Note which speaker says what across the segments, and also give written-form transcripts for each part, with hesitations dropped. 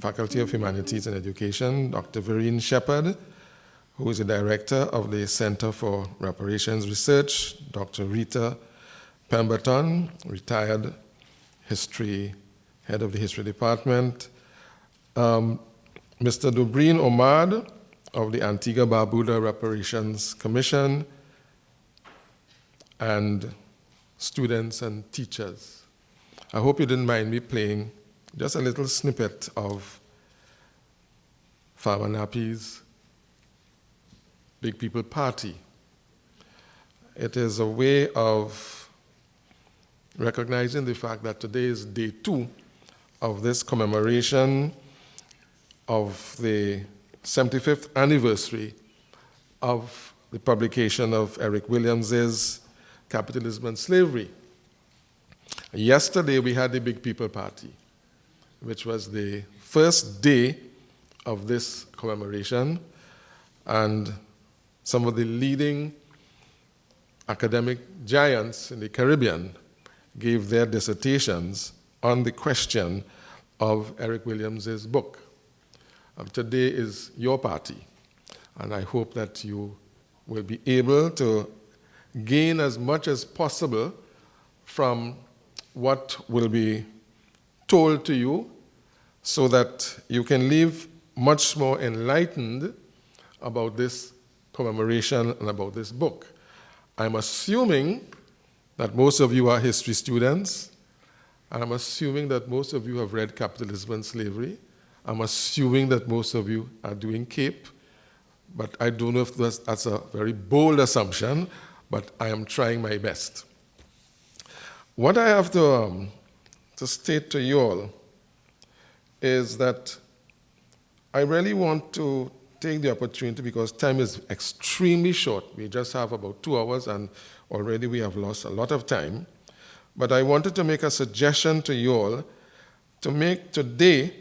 Speaker 1: Faculty of Humanities and Education, Dr. Vereen Shepard, who is the director of the Center for Reparations Research, Dr. Rita Pemberton, retired head of the history department, Mr. Dubreen Omad of the Antigua Barbuda Reparations Commission, and students and teachers. I hope you didn't mind me playing just a little snippet of Farmer Nappy's Big People Party. It is a way of recognizing the fact that today is day 2 of this commemoration of the 75th anniversary of the publication of Eric Williams's Capitalism and Slavery. Yesterday we had the Big People Party, which was the first day of this commemoration, and some of the leading academic giants in the Caribbean gave their dissertations on the question of Eric Williams's book. Today is your party, and I hope that you will be able to gain as much as possible from what will be told to you so that you can leave much more enlightened about this commemoration and about this book. I'm assuming that most of you are history students, and I'm assuming that most of you have read Capitalism and Slavery. I'm assuming that most of you are doing CAPE, but I don't know if that's a very bold assumption, but I am trying my best. What I have to state to you all is that I really want to take the opportunity, because time is extremely short. We just have about 2 hours, and already we have lost a lot of time. But I wanted to make a suggestion to you all to make today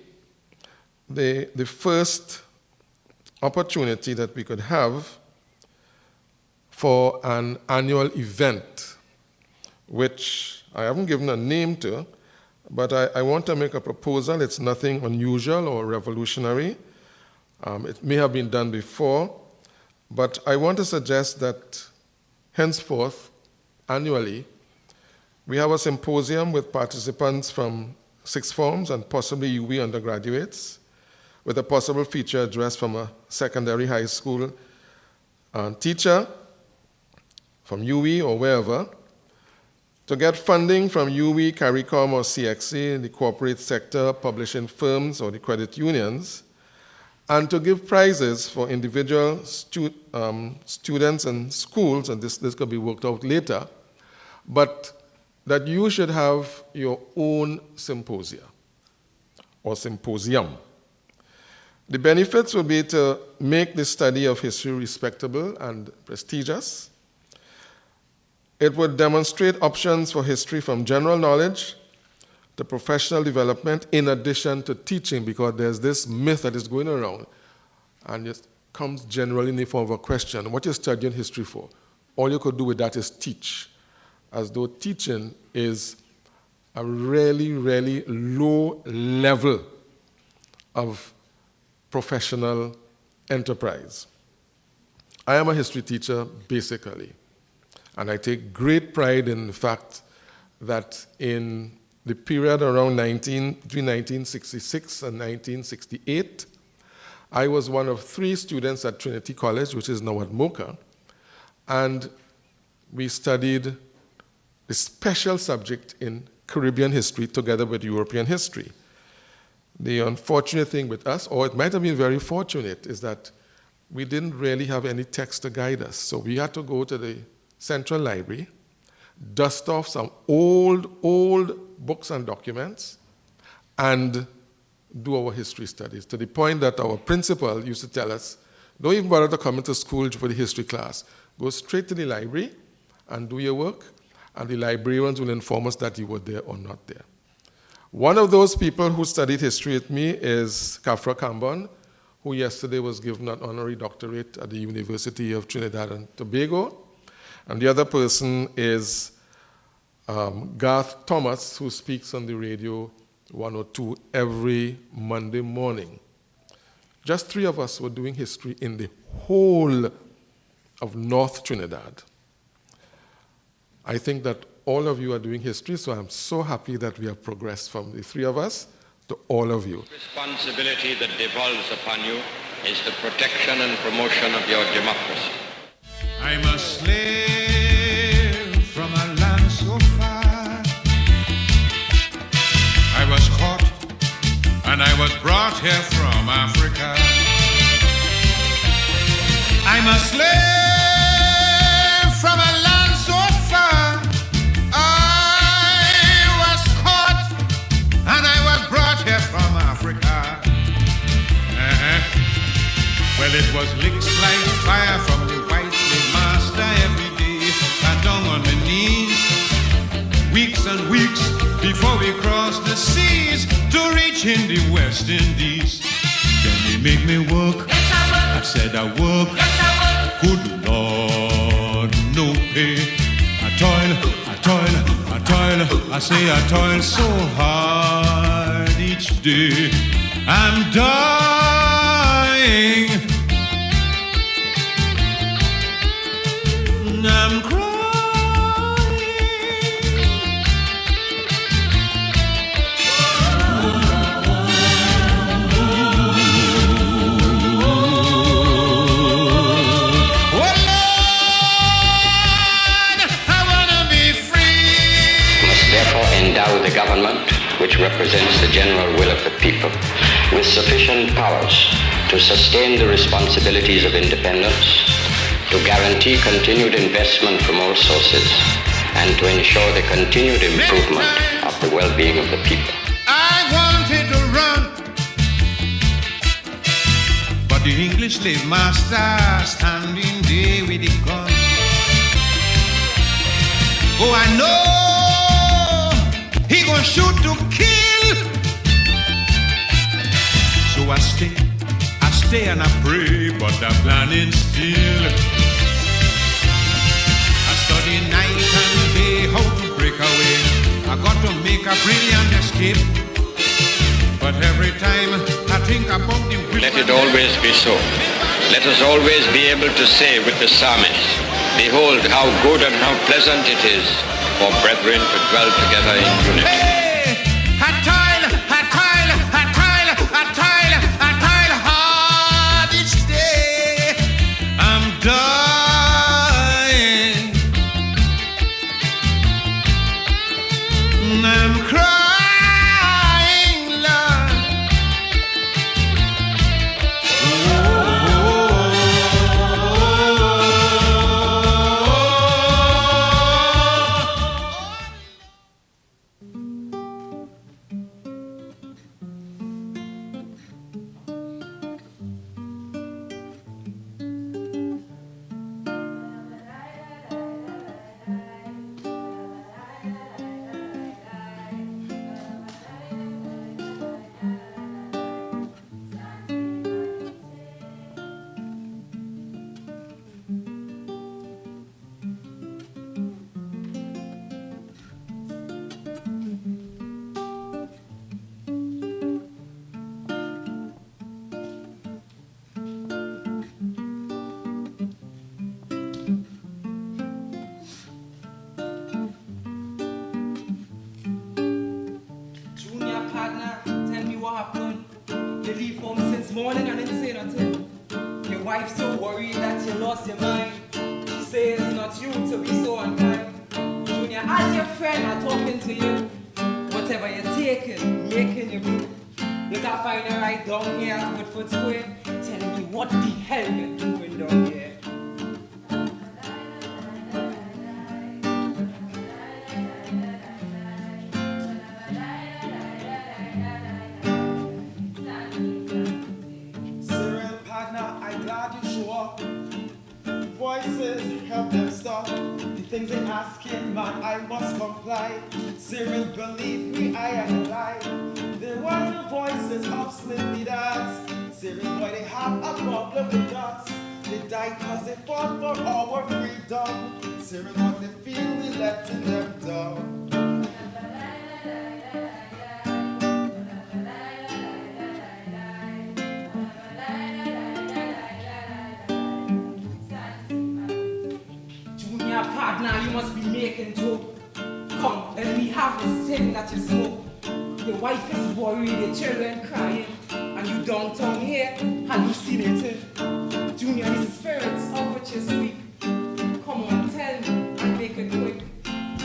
Speaker 1: the first opportunity that we could have for an annual event, which I haven't given a name to, but I want to make a proposal. It's nothing unusual or revolutionary. It may have been done before, but I want to suggest that henceforth, annually, we have a symposium with participants from sixth forms and possibly UWI undergraduates, with a possible feature address from a secondary high school teacher from UWI or wherever, to get funding from UWI, CARICOM, or CXC, the corporate sector, publishing firms, or the credit unions, and to give prizes for individual students and schools, and this could be worked out later, but that you should have your own symposia or symposium. The benefits will be to make the study of history respectable and prestigious. It would demonstrate options for history from general knowledge to professional development, in addition to teaching, because there's this myth that is going around, and it comes generally in the form of a question: what you're studying history for? All you could do with that is teach, as though teaching is a really, really low level of professional enterprise. I am a history teacher, basically, and I take great pride in the fact that in the period around between 1966 and 1968, I was one of 3 students at Trinity College, which is now at Mocha, and we studied a special subject in Caribbean history together with European history. The unfortunate thing with us, or it might have been very fortunate, is that we didn't really have any text to guide us. So we had to go to the Central Library, dust off some old books and documents, and do our history studies, to the point that our principal used to tell us, don't even bother to come into school for the history class. Go straight to the library and do your work, and the librarians will inform us that you were there or not there. One of those people who studied history with me is Kafra Kambon, who yesterday was given an honorary doctorate at the University of Trinidad and Tobago. And the other person is Garth Thomas, who speaks on the radio 1 or 2 every Monday morning. Just 3 of us were doing history in the whole of North Trinidad. I think that all of you are doing history, so I'm so happy that we have progressed from the 3 of us to all of you.
Speaker 2: The responsibility that devolves upon you is the protection and promotion of your democracy.
Speaker 3: I'm a slave from a land so far. I was caught and I was brought here from Africa. I'm a slave from a land so far. I was caught and I was brought here from Africa. Well, it was licks like fire from the white slave master every day. Got down on my knees, weeks and weeks before we crossed the seas to reach in the West Indies. Then they make me work. I said I work. Good Lord, no pay. I toil. I say I toil so hard each day. I'm dying. I'm crying.
Speaker 2: Endow the government, which represents the general will of the people, with sufficient powers to sustain the responsibilities of independence, to guarantee continued investment from all sources, and to ensure the continued improvement of the well-being of the people.
Speaker 3: I wanted to run, but the English slave master standing there with the gun. Oh, I know he gonna shoot to kill. So I stay and I pray, but I'm planning still. I study night and day how to break away. I got to make a brilliant escape. But every time I think about the whip.
Speaker 2: Let it always be so. Let us always be able to say with the psalmist, behold how good and how pleasant it is for brethren to dwell together in unity.
Speaker 3: Hey, I toil hard each day. I'm dying. I'm crying, Lord.
Speaker 4: Morning and didn't say nothing. Your wife's so worried that you lost your mind. She says it's not you to be so unkind. Junior, as your friend, I'm talking to you. Whatever you're taking, making you do. Look, I find her right down here at Woodford Square, telling me what the hell you're doing down here.
Speaker 5: Voices, help them stop the things they asking, man, I must comply. Cyril, believe me, I am alive. They were the voices of slave leaders. Cyril, boy, they have a problem with us. They died cause they fought for our freedom. Cyril, what they feel, we letting them down.
Speaker 4: partner, you must be making joke. Come, let me have this thing that you smoke. Your wife is worried, your children crying, and you downtown here hallucinating. Junior, the spirits of which you speak. Come on, tell me, and make it quick.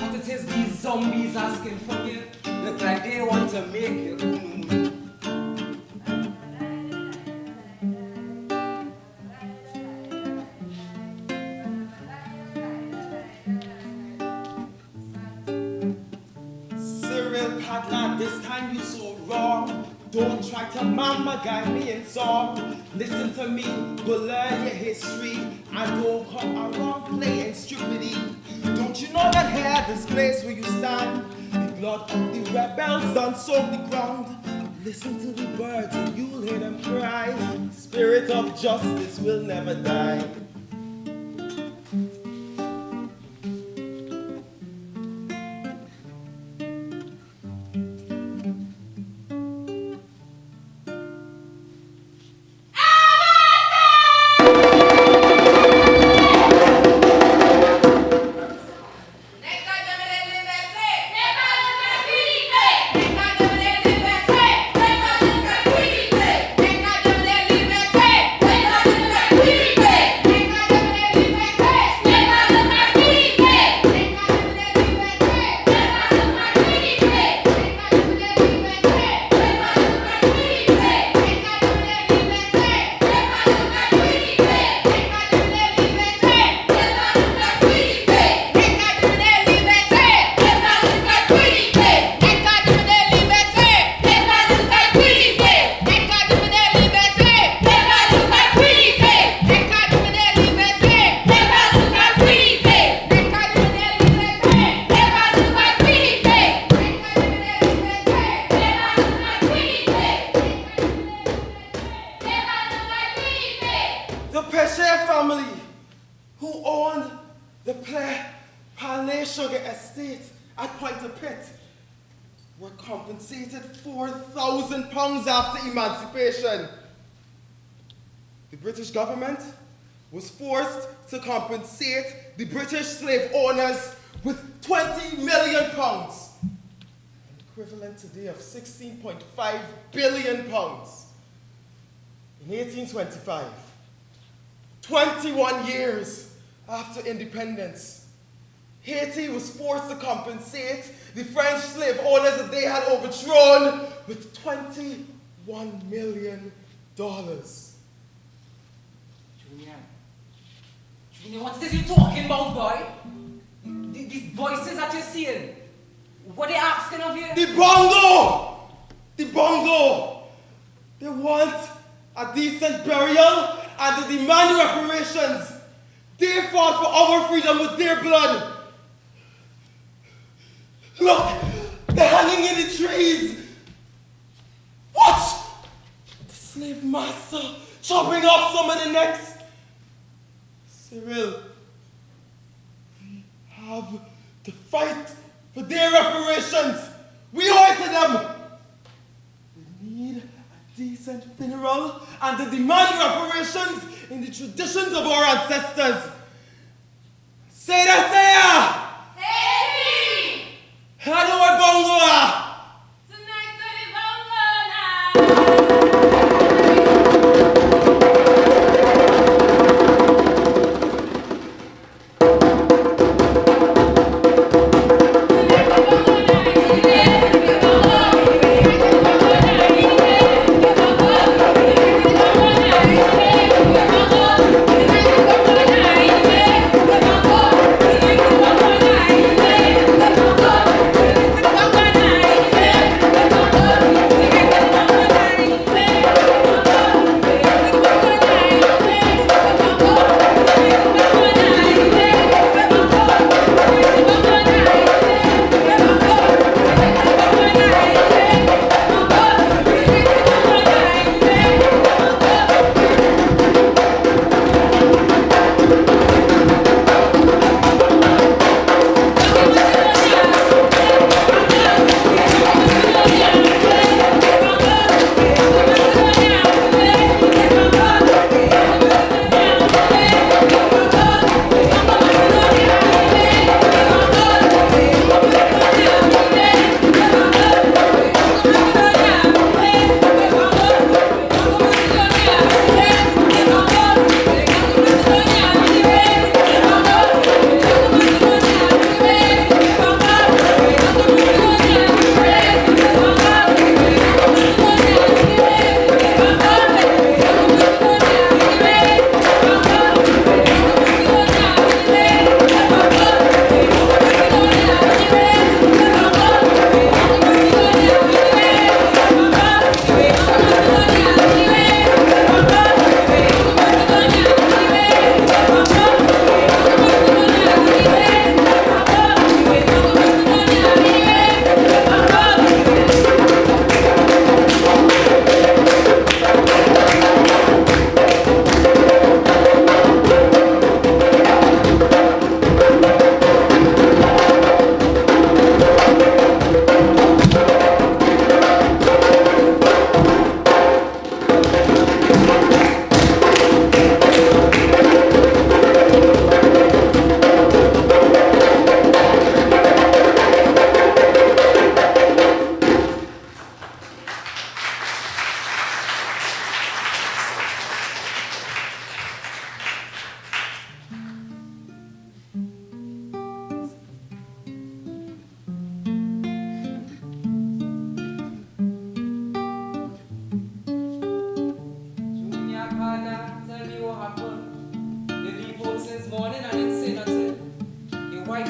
Speaker 4: What it is these zombies asking for you? Look like they want to make you cool.
Speaker 5: This time you so wrong. Don't try to mama guide me in song. Listen to me, go learn your history. And don't come around playing stupidity. Don't you know that here, this place where you stand, the blood of the rebels done soak the ground. Listen to the birds and you'll hear them cry. Spirit of justice will never die. Compensated £4,000 after emancipation. The British government was forced to compensate the British slave owners with £20 million, equivalent today of £16.5 billion. In 1825, 21 years after independence, Haiti was forced to compensate the French slave owners that they had overthrown with $21 million.
Speaker 4: Junior, what is you talking about, boy? These voices that you're seeing, what are they asking of you?
Speaker 5: The bongo! The bongo! They want a decent burial and they demand reparations. They fought for our freedom with their blood. Look, they're hanging in the trees. Watch! The slave master chopping off some of the necks. Cyril, we have to fight for their reparations. We owe it to them. We need a decent funeral and to demand reparations in the traditions of our ancestors. Say that, say ya! How do I bongo?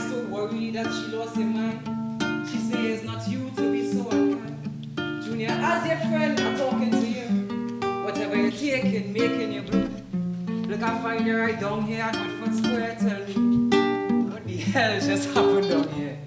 Speaker 4: so worried that she lost her mind. She says, not you to be so unkind. Junior, as your friend, I'm talking to you. Whatever you're taking, making you blue. Look, I find her right down here at Woodford Square. Tell me, what the hell just happened down here?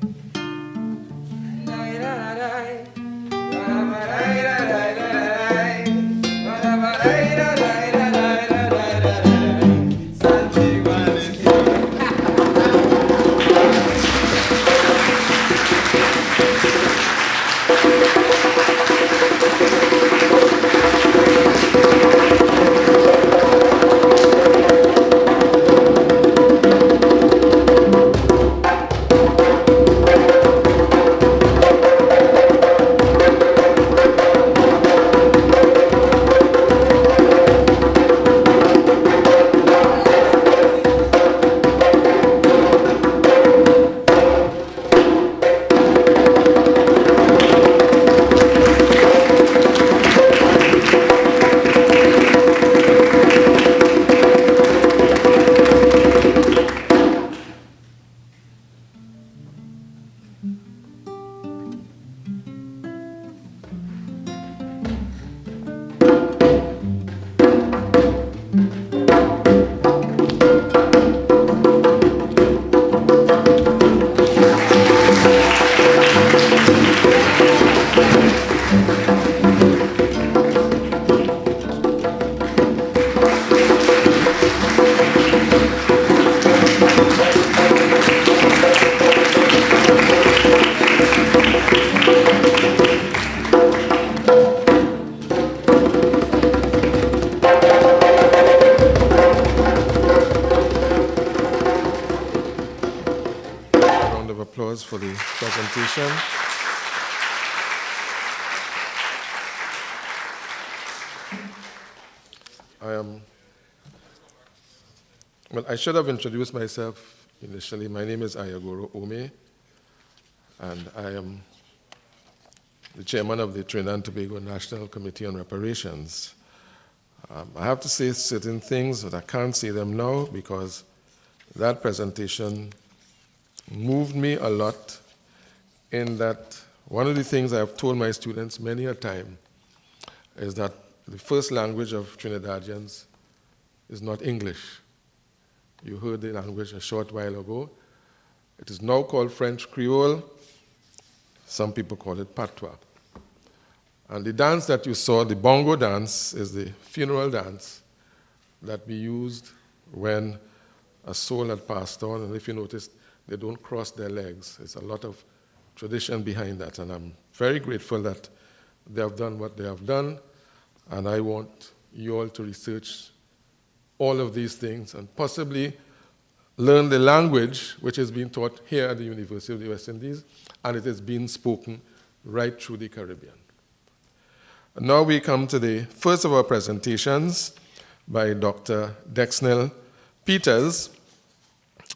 Speaker 1: For the presentation. Well, I should have introduced myself initially. My name is Ayagoro Ome, and I am the chairman of the Trinidad and Tobago National Committee on Reparations. I have to say certain things, but I can't say them now because that presentation moved me a lot, in that one of the things I have told my students many a time is that the first language of Trinidadians is not English. You heard the language a short while ago. It is now called French Creole. Some people call it Patois. And the dance that you saw, the bongo dance, is the funeral dance that we used when a soul had passed on. And if you notice, they don't cross their legs. There's a lot of tradition behind that, and I'm very grateful that they have done what they have done, and I want you all to research all of these things and possibly learn the language which is being taught here at the University of the West Indies, and it is being spoken right through the Caribbean. And now we come to the first of our presentations by Dr. Dexnell Peters,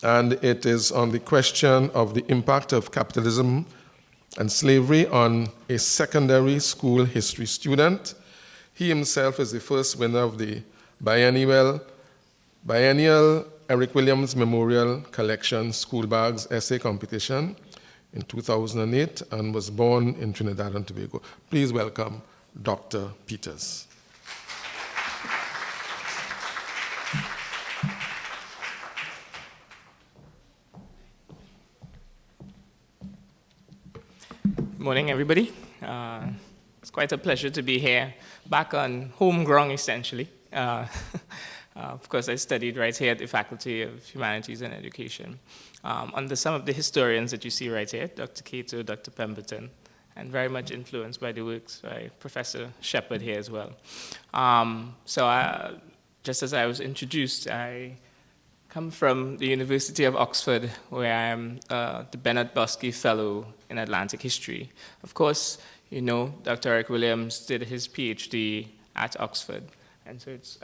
Speaker 1: and it is on the question of the impact of capitalism and slavery on a secondary school history student. He himself is the first winner of the biennial Eric Williams Memorial Collection School Bags Essay Competition in 2008 and was born in Trinidad and Tobago. Please welcome Dr. Peters.
Speaker 6: Morning, everybody. It's quite a pleasure to be here, back on home ground, essentially. Of course, I studied right here at the Faculty of Humanities and Education under some of the historians that you see right here, Dr. Cato, Dr. Pemberton, and very much influenced by the works by Professor Shepard here as well. Just as I was introduced, I come from the University of Oxford, where I am the Bennett Bosky Fellow in Atlantic History. Of course, you know, Dr. Eric Williams did his PhD at Oxford, and so it's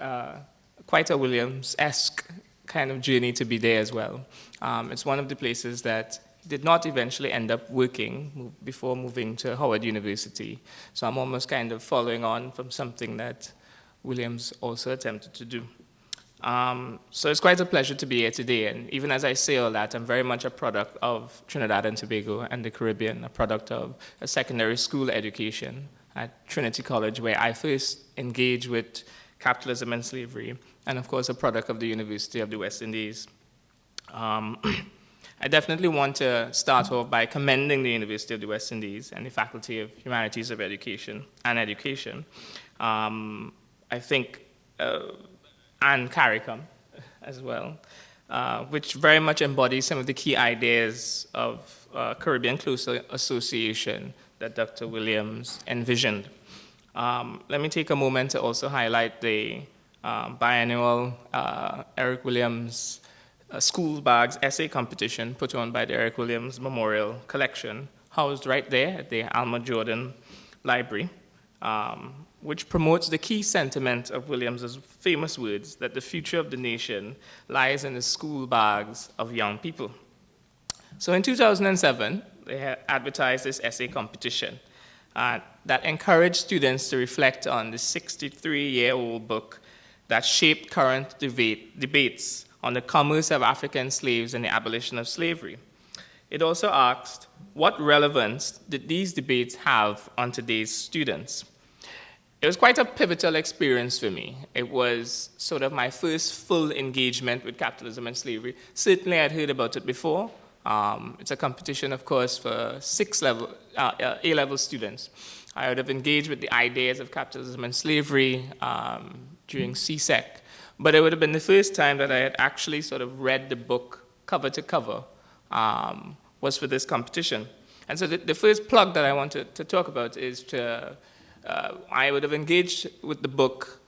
Speaker 6: quite a Williams-esque kind of journey to be there as well. It's one of the places that did not eventually end up working before moving to Howard University. So I'm almost kind of following on from something that Williams also attempted to do. So it's quite a pleasure to be here today, and even as I say all that, I'm very much a product of Trinidad and Tobago and the Caribbean, a product of a secondary school education at Trinity College, where I first engaged with capitalism and slavery, and of course a product of the University of the West Indies. I definitely want to start off by commending the University of the West Indies and the Faculty of Humanities of Education and Education. I think, and CARICOM as well, which very much embodies some of the key ideas of Caribbean Close Association that Dr. Williams envisioned. Let me take a moment to also highlight the biannual Eric Williams school bags essay competition put on by the Eric Williams Memorial Collection, housed right there at the Alma Jordan Library, which promotes the key sentiment of Williams's famous words that the future of the nation lies in the school bags of young people. So in 2007, they had advertised this essay competition that encouraged students to reflect on the 63-year-old book that shaped current debates on the commerce of African slaves and the abolition of slavery. It also asked, what relevance did these debates have on today's students? It was quite a pivotal experience for me. It was sort of my first full engagement with capitalism and slavery. Certainly I'd heard about it before. It's a competition, of course, for A-level students. I would have engaged with the ideas of capitalism and slavery during CSEC. But it would have been the first time that I had actually sort of read the book cover to cover, was for this competition. And so the first plug that I want to talk about is I would have engaged with the book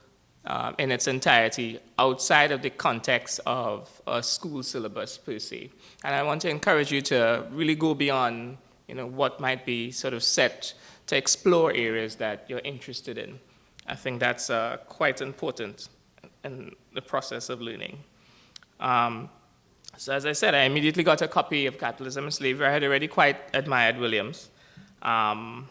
Speaker 6: in its entirety outside of the context of a school syllabus per se. And I want to encourage you to really go beyond what might be sort of set to explore areas that you're interested in. I think that's quite important in the process of learning. So as I said, I immediately got a copy of Capitalism and Slavery. I had already quite admired Williams. I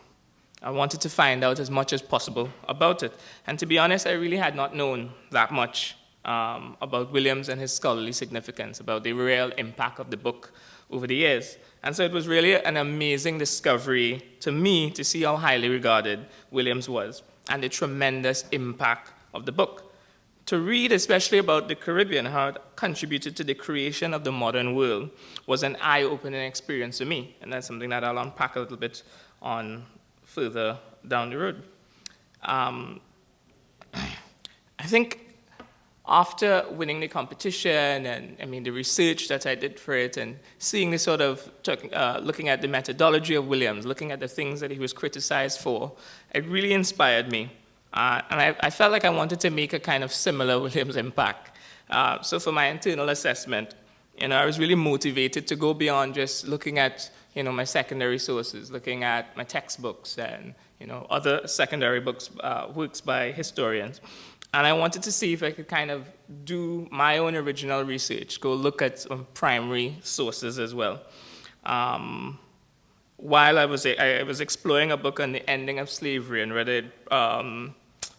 Speaker 6: wanted to find out as much as possible about it. And to be honest, I really had not known that much about Williams and his scholarly significance, about the real impact of the book over the years. And so it was really an amazing discovery to me to see how highly regarded Williams was and the tremendous impact of the book. To read especially about the Caribbean, how it contributed to the creation of the modern world, was an eye-opening experience for me. And that's something that I'll unpack a little bit on further down the road. I think after winning the competition and the research that I did for it and seeing the sort of, looking at the methodology of Williams, looking at the things that he was criticized for, it really inspired me. And I felt like I wanted to make a kind of similar Williams impact. So for my internal assessment, I was really motivated to go beyond just looking at, my secondary sources, looking at my textbooks and, other secondary books, works by historians. And I wanted to see if I could kind of do my own original research, go look at some primary sources as well. While I was exploring a book on the ending of slavery and whether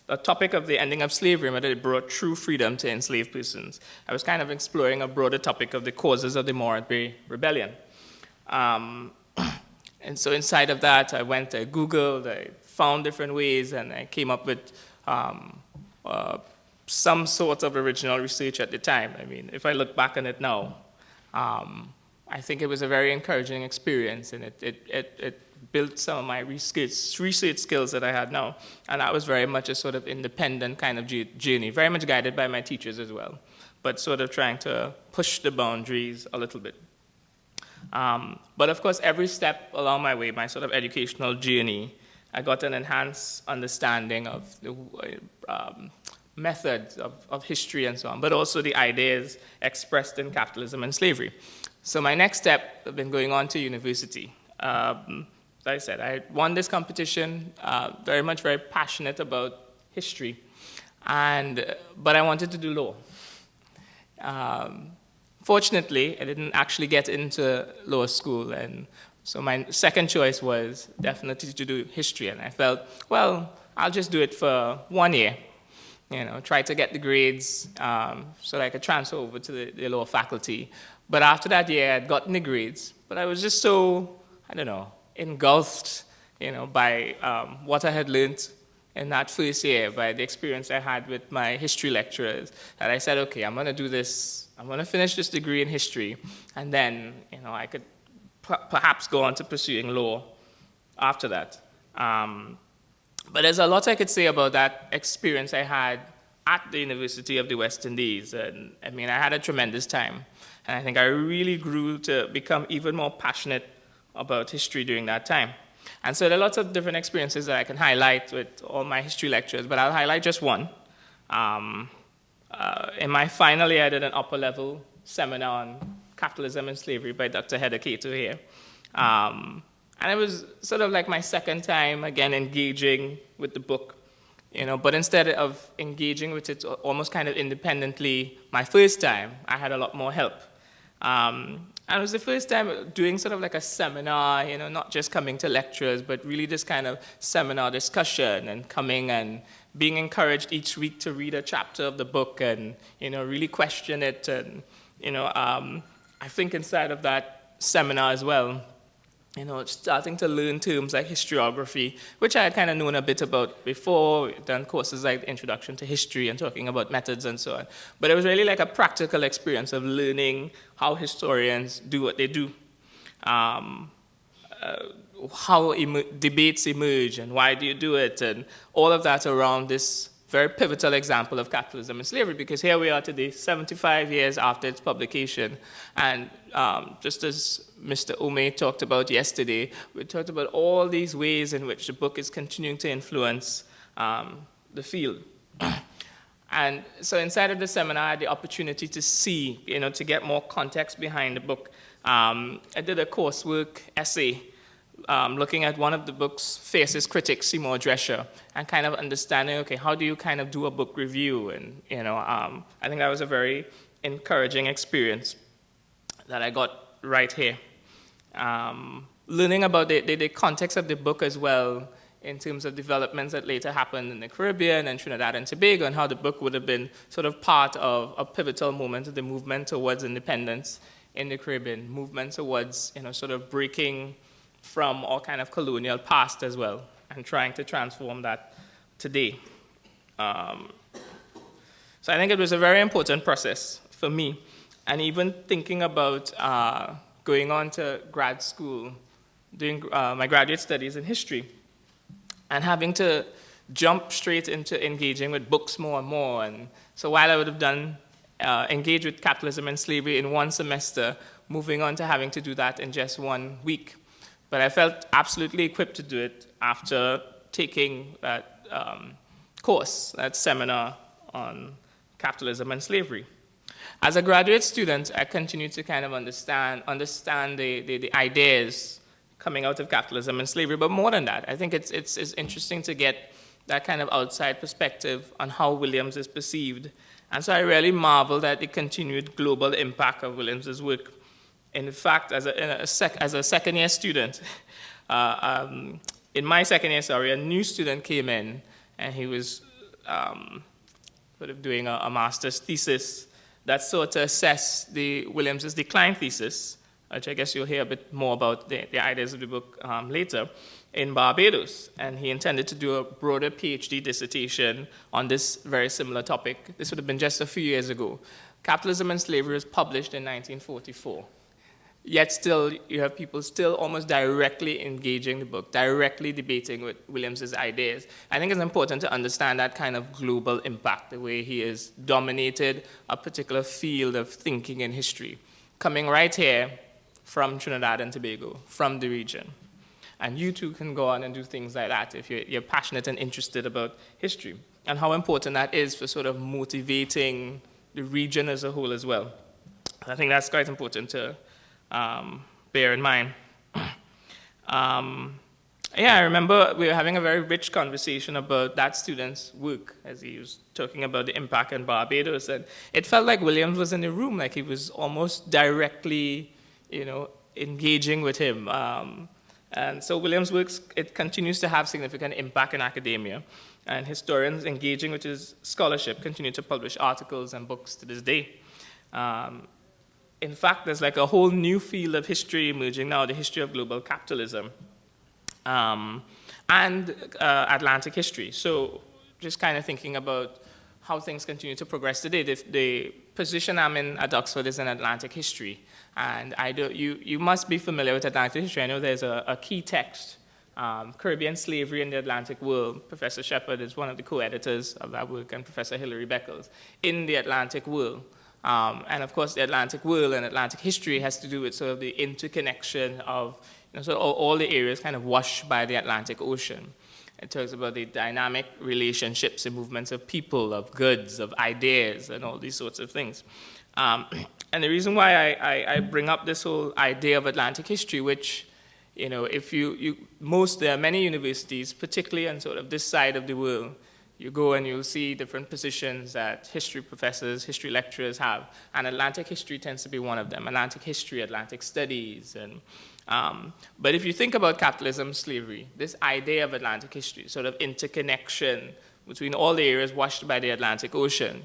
Speaker 6: the topic of the ending of slavery and whether it brought true freedom to enslaved persons, I was kind of exploring a broader topic of the causes of the Morehead Bay Rebellion. And so inside of that, I Googled, I found different ways, and I came up with some sort of original research at the time. If I look back on it now, I think it was a very encouraging experience, and it built some of my research skills that I had now. And that was very much a sort of independent kind of journey, very much guided by my teachers as well, but sort of trying to push the boundaries a little bit. But of course, every step along my way, my sort of educational journey, I got an enhanced understanding of the methods of history and so on, but also the ideas expressed in capitalism and slavery. So my next step, I've been going on to university. As I said, I won this competition, very passionate about history, but I wanted to do law. Fortunately, I didn't actually get into law school, and so my second choice was definitely to do history, and I felt, well, I'll just do it for 1 year. tried to get the grades so that I could transfer over to the law faculty. But after that year, I'd gotten the grades, but I was just so, engulfed, by what I had learned in that first year, by the experience I had with my history lecturers, that I said, okay, I'm going to do this. I'm going to finish this degree in history, and then, I could perhaps go on to pursuing law after that. But there's a lot I could say about that experience I had at the University of the West Indies. And I had a tremendous time. And I think I really grew to become even more passionate about history during that time. And so there are lots of different experiences that I can highlight with all my history lectures, but I'll highlight just one. In my final year, I did an upper level seminar on Capitalism and Slavery by Dr. Heather Cato here. And it was sort of like my second time, again, engaging with the book, but instead of engaging with it almost kind of independently, my first time, I had a lot more help. And it was the first time doing sort of like a seminar, not just coming to lectures, but really this kind of seminar discussion and coming and being encouraged each week to read a chapter of the book and, really question it. And, I think inside of that seminar as well, starting to learn terms like historiography, which I had kind of known a bit about before, done courses like Introduction to History and talking about methods and so on. But it was really like a practical experience of learning how historians do what they do, how debates emerge and why do you do it, and all of that around this very pivotal example of capitalism and slavery, because here we are today, 75 years after its publication, and just as Mr. Ome talked about yesterday, we talked about all these ways in which the book is continuing to influence the field. And so inside of the seminar, I had the opportunity to see, to get more context behind the book. I did a coursework essay looking at one of the book's fiercest critics, Seymour Drescher, and kind of understanding, okay, how do you kind of do a book review? And, I think that was a very encouraging experience that I got right here. Learning about the context of the book as well, in terms of developments that later happened in the Caribbean and Trinidad and Tobago, and how the book would have been sort of part of a pivotal moment of the movement towards independence in the Caribbean, movement towards, sort of breaking from all kind of colonial past as well, and trying to transform that today. So I think it was a very important process for me, and even thinking about going on to grad school, doing my graduate studies in history, and having to jump straight into engaging with books more and more. And so while I would have done engage with capitalism and slavery in one semester, moving on to having to do that in just 1 week. But I felt absolutely equipped to do it after taking that course, that seminar on capitalism and slavery. As a graduate student, I continued to kind of understand the ideas coming out of capitalism and slavery, but more than that, I think it's interesting to get that kind of outside perspective on how Williams is perceived. And so I really marveled at the continued global impact of Williams's work. In fact, as a second-year student, in my second year, a new student came in, and he was sort of doing a master's thesis that sought to assess Williams's decline thesis, which I guess you'll hear a bit more about the ideas of the book later, in Barbados. And he intended to do a broader PhD dissertation on this very similar topic. This would have been just a few years ago. Capitalism and Slavery was published in 1944. Yet still, you have people still almost directly engaging the book, directly debating with Williams's ideas. I think it's important to understand that kind of global impact, the way he has dominated a particular field of thinking in history, coming right here from Trinidad and Tobago, from the region. And you too can go on and do things like that if you're passionate and interested about history, and how important that is for sort of motivating the region as a whole as well. I think that's quite important to bear in mind. I remember we were having a very rich conversation about that student's work as he was talking about the impact in Barbados, and it felt like Williams was in the room, like he was almost directly, engaging with him. And so Williams' work, it continues to have significant impact in academia. and historians engaging with his scholarship continue to publish articles and books to this day. In fact, there's like a whole new field of history emerging now, the history of global capitalism and Atlantic history. So just kind of thinking about how things continue to progress today. The position I'm in at Oxford is in Atlantic history. And you must be familiar with Atlantic history. I know there's a key text, Caribbean Slavery in the Atlantic World. Professor Shepard is one of the co-editors of that work, and Professor Hilary Beckles, in the Atlantic World. And of course, the Atlantic World and Atlantic history has to do with sort of the interconnection of sort of all the areas kind of washed by the Atlantic Ocean. It talks about the dynamic relationships and movements of people, of goods, of ideas, and all these sorts of things. And the reason why I bring up this whole idea of Atlantic history, which, if there are many universities, particularly on sort of this side of the world, you go and you'll see different positions that history professors, history lecturers have, and Atlantic history tends to be one of them. Atlantic history, Atlantic studies, but if you think about capitalism, slavery, this idea of Atlantic history, sort of interconnection between all the areas washed by the Atlantic Ocean,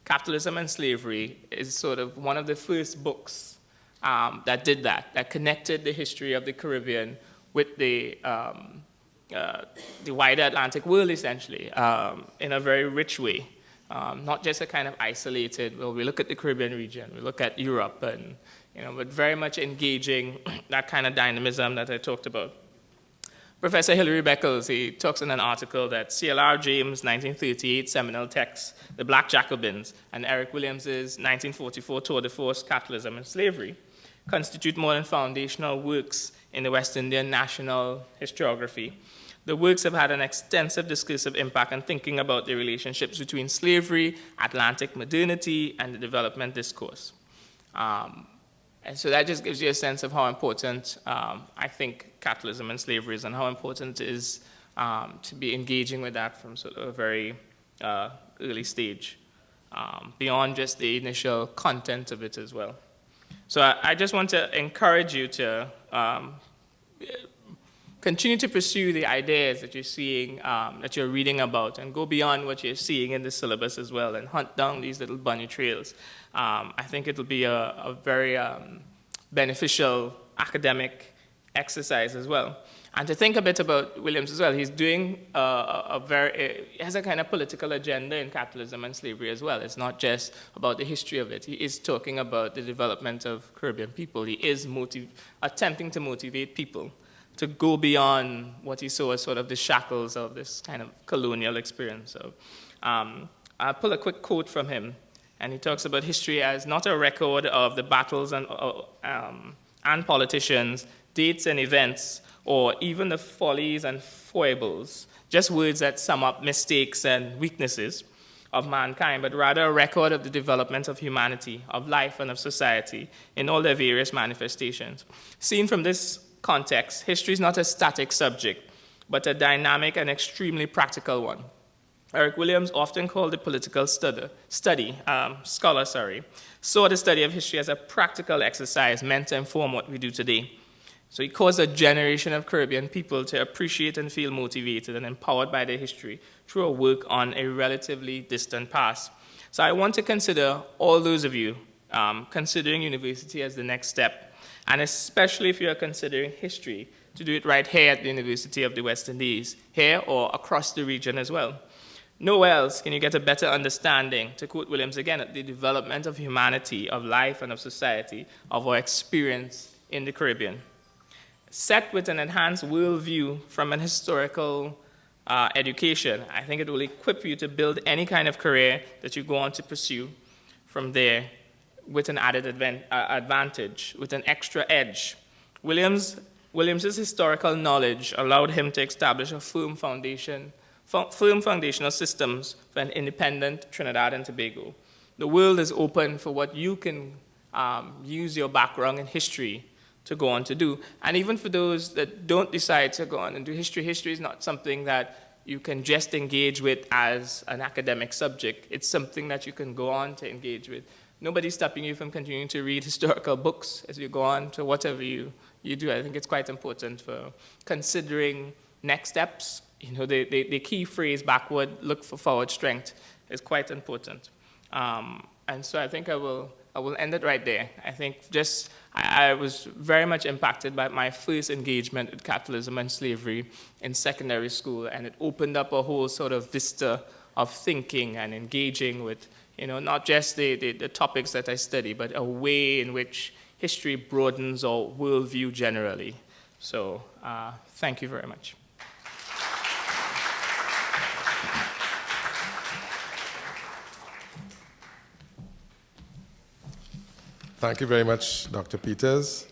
Speaker 6: Capitalism and Slavery is sort of one of the first books that did that connected the history of the Caribbean with the wider Atlantic world, essentially, in a very rich way. Not just a kind of isolated, well, we look at the Caribbean region, we look at Europe, and but very much engaging that kind of dynamism that I talked about. Professor Hilary Beckles, he talks in an article that C.L.R. James' 1938 seminal text, The Black Jacobins, and Eric Williams's 1944 Tour de Force, Capitalism and Slavery, constitute more than foundational works in the West Indian national historiography. The works have had an extensive discursive impact on thinking about the relationships between slavery, Atlantic modernity, and the development discourse. And so that just gives you a sense of how important I think capitalism and slavery is, and how important it is to be engaging with that from sort of a very early stage, beyond just the initial content of it as well. So I just want to encourage you to continue to pursue the ideas that you're seeing, that you're reading about, and go beyond what you're seeing in the syllabus as well, and hunt down these little bunny trails. I think it'll be a very beneficial academic exercise as well. And to think a bit about Williams as well, he's doing he has a kind of political agenda in capitalism and slavery as well. It's not just about the history of it. He is talking about the development of Caribbean people. He is attempting to motivate people to go beyond what he saw as sort of the shackles of this kind of colonial experience. So I'll pull a quick quote from him, and he talks about history as not a record of the battles and politicians, dates and events, or even the follies and foibles, just words that sum up mistakes and weaknesses of mankind, but rather a record of the development of humanity, of life and of society in all their various manifestations. Seen from this context, history is not a static subject, but a dynamic and extremely practical one. Eric Williams, often called the political scholar, saw the study of history as a practical exercise meant to inform what we do today. So he caused a generation of Caribbean people to appreciate and feel motivated and empowered by their history through a work on a relatively distant past. So I want to consider all those of you considering university as the next step, and especially if you're considering history, to do it right here at the University of the West Indies, here or across the region as well. Nowhere else can you get a better understanding, to quote Williams again, of the development of humanity, of life and of society, of our experience in the Caribbean. Set with an enhanced worldview from an historical education, I think it will equip you to build any kind of career that you go on to pursue from there with an added advantage, with an extra edge. Williams's historical knowledge allowed him to establish a firm foundational systems for an independent Trinidad and Tobago. The world is open for what you can use your background in history to go on to do. And even for those that don't decide to go on and do history, history is not something that you can just engage with as an academic subject. It's something that you can go on to engage with. Nobody's stopping you from continuing to read historical books as you go on to whatever you do. I think it's quite important for considering next steps the key phrase backward, look for forward strength is quite important. And so I think I will end it right there. I think I was very much impacted by my first engagement with capitalism and slavery in secondary school, and it opened up a whole sort of vista of thinking and engaging with, not just the topics that I study, but a way in which history broadens our worldview generally. So thank you very much.
Speaker 1: Thank you very much, Dr. Peters.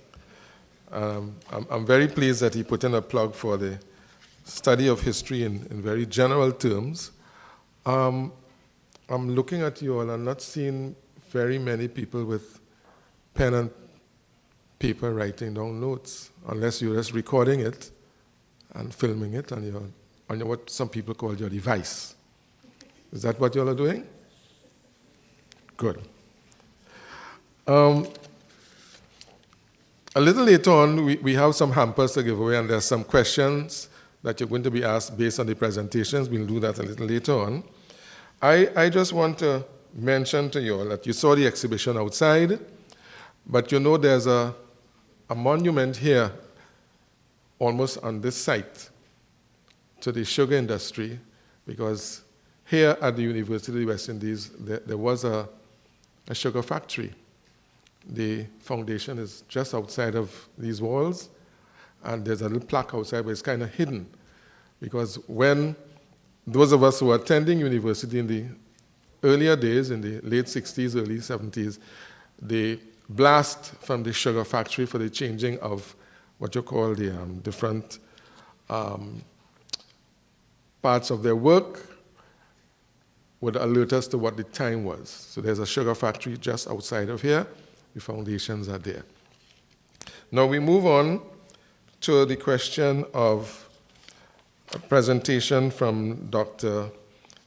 Speaker 1: I'm very pleased that he put in a plug for the study of history in very general terms. I'm looking at you all. I'm not seeing very many people with pen and paper writing down notes, unless you're just recording it and filming it on your what some people call your device. Is that what you all are doing? Good. A little later on, we have some hampers to give away, and there's some questions that you're going to be asked based on the presentations. We'll do that a little later on. I just want to mention to you all that you saw the exhibition outside, but there's a monument here, almost on this site, to the sugar industry, because here at the University of the West Indies, there was a sugar factory. The foundation is just outside of these walls, and there's a little plaque outside, but it's kind of hidden, because when those of us who were attending university in the earlier days, in the late 60s, early 70s, the blast from the sugar factory for the changing of what you call the different parts of their work would alert us to what the time was. So there's a sugar factory just outside of here. The foundations are there. Now we move on to the question of a presentation from Dr.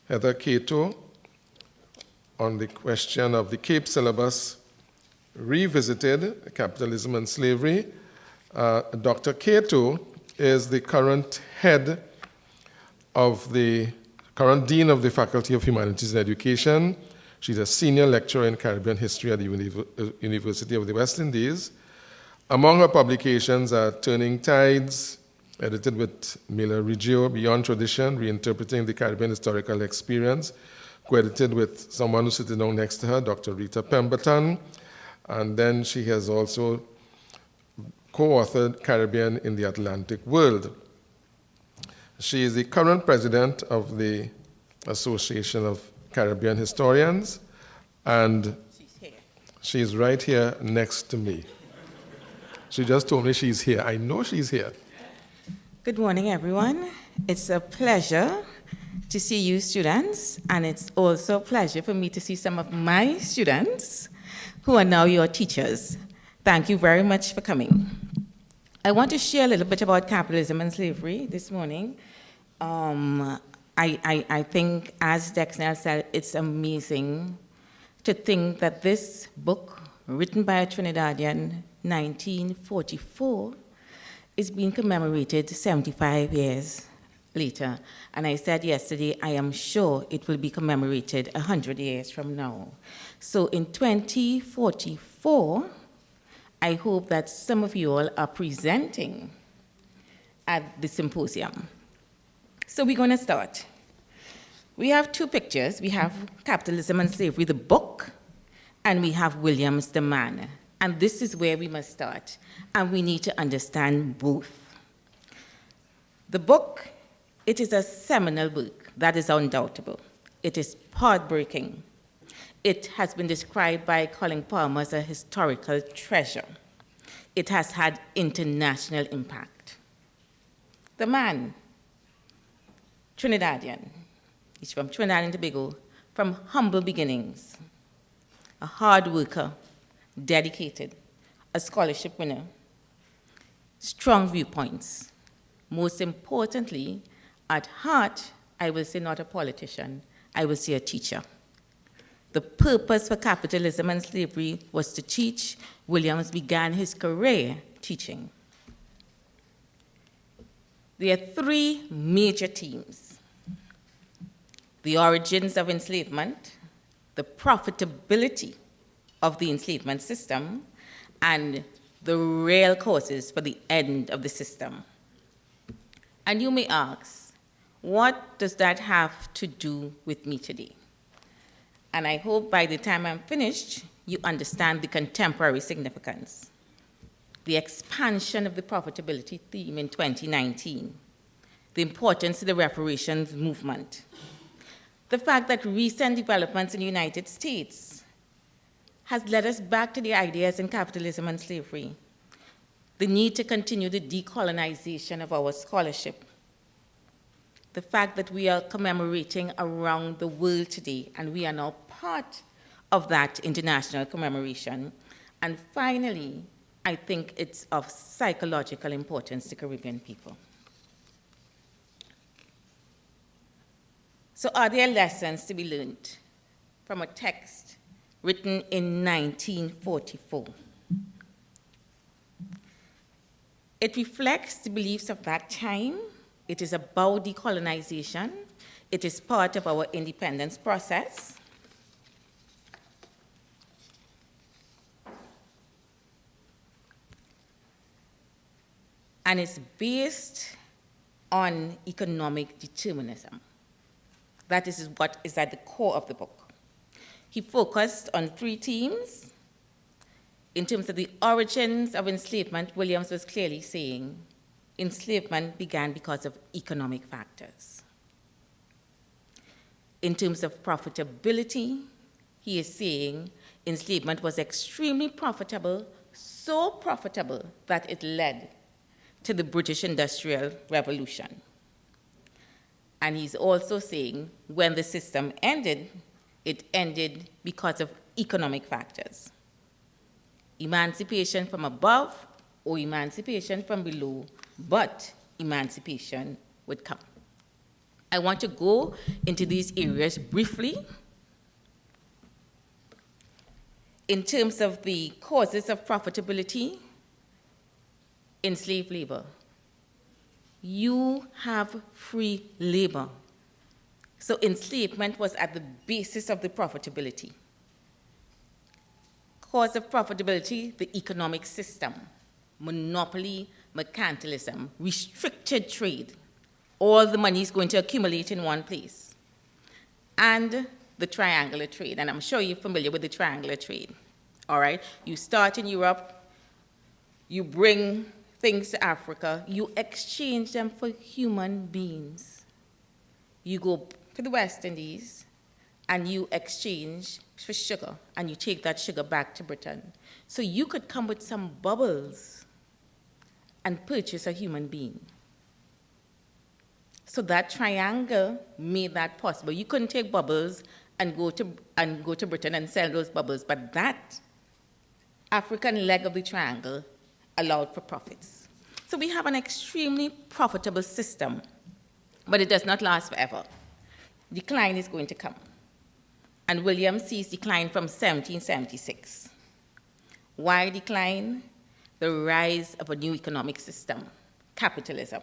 Speaker 1: Heather Cato on the question of the CAPE syllabus revisited, Capitalism and Slavery. Dr. Cato is the current current dean of the Faculty of Humanities and Education. She's a senior lecturer in Caribbean history at the University of the West Indies. Among her publications are Turning Tides, edited with Miller Riggio, Beyond Tradition, Reinterpreting the Caribbean Historical Experience, co-edited with someone who's sitting down next to her, Dr. Rita Pemberton. And then she has also co-authored Caribbean in the Atlantic World. She is the current president of the Association of Caribbean Historians, and she's right here next to me. She just told me she's here. I know she's here.
Speaker 7: Good morning, everyone. It's a pleasure to see you students, and it's also a pleasure for me to see some of my students who are now your teachers. Thank you very much for coming. I want to share a little bit about capitalism and slavery this morning. I think, as Dexner said, it's amazing to think that this book, written by a Trinidadian, 1944, is being commemorated 75 years later. And I said yesterday, I am sure it will be commemorated 100 years from now. So in 2044, I hope that some of you all are presenting at the symposium. So we're going to start. We have two pictures. We have Capitalism and Slavery, the book, and we have Williams, the man. And this is where we must start. And we need to understand both. The book, it is a seminal book. That is undoubtable. It is heartbreaking. It has been described by Colin Palmer as a historical treasure. It has had international impact. The man, Trinidadian. He's from Trinidad and Tobago, from humble beginnings, a hard worker, dedicated, a scholarship winner, strong viewpoints. Most importantly, at heart, I will say not a politician, I will say a teacher. The purpose for capitalism and slavery was to teach. Williams began his career teaching. There are three major themes: the origins of enslavement, the profitability of the enslavement system, and the real causes for the end of the system. And you may ask, what does that have to do with me today? And I hope by the time I'm finished, you understand the contemporary significance. The expansion of the profitability theme in 2019, the importance of the reparations movement, the fact that recent developments in the United States has led us back to the ideas in capitalism and slavery, the need to continue the decolonization of our scholarship, the fact that we are commemorating around the world today, and we are now part of that international commemoration. And finally, I think it's of psychological importance to Caribbean people. So are there lessons to be learned from a text written in 1944? It reflects the beliefs of that time. It is about decolonization. It is part of our independence process. And it's based on economic determinism. That is what is at the core of the book. He focused on three themes. In terms of the origins of enslavement, Williams was clearly saying enslavement began because of economic factors. In terms of profitability, he is saying enslavement was extremely profitable, so profitable that it led to the British Industrial Revolution. And he's also saying when the system ended, it ended because of economic factors. Emancipation from above or emancipation from below, but emancipation would come. I want to go into these areas briefly. In terms of the causes of profitability in slave labor, you have free labor. So enslavement was at the basis of the profitability. Cause of profitability, the economic system, monopoly, mercantilism, restricted trade. All the money is going to accumulate in one place. And the triangular trade, and I'm sure you're familiar with the triangular trade. All right, you start in Europe, you bring things to Africa, you exchange them for human beings. You go to the West Indies, and you exchange for sugar, and you take that sugar back to Britain. So you could come with some bubbles and purchase a human being. So that triangle made that possible. You couldn't take bubbles and go to Britain and sell those bubbles, but that African leg of the triangle allowed for profits. So we have an extremely profitable system, but it does not last forever. Decline is going to come. And Williams sees decline from 1776. Why decline? The rise of a new economic system, capitalism,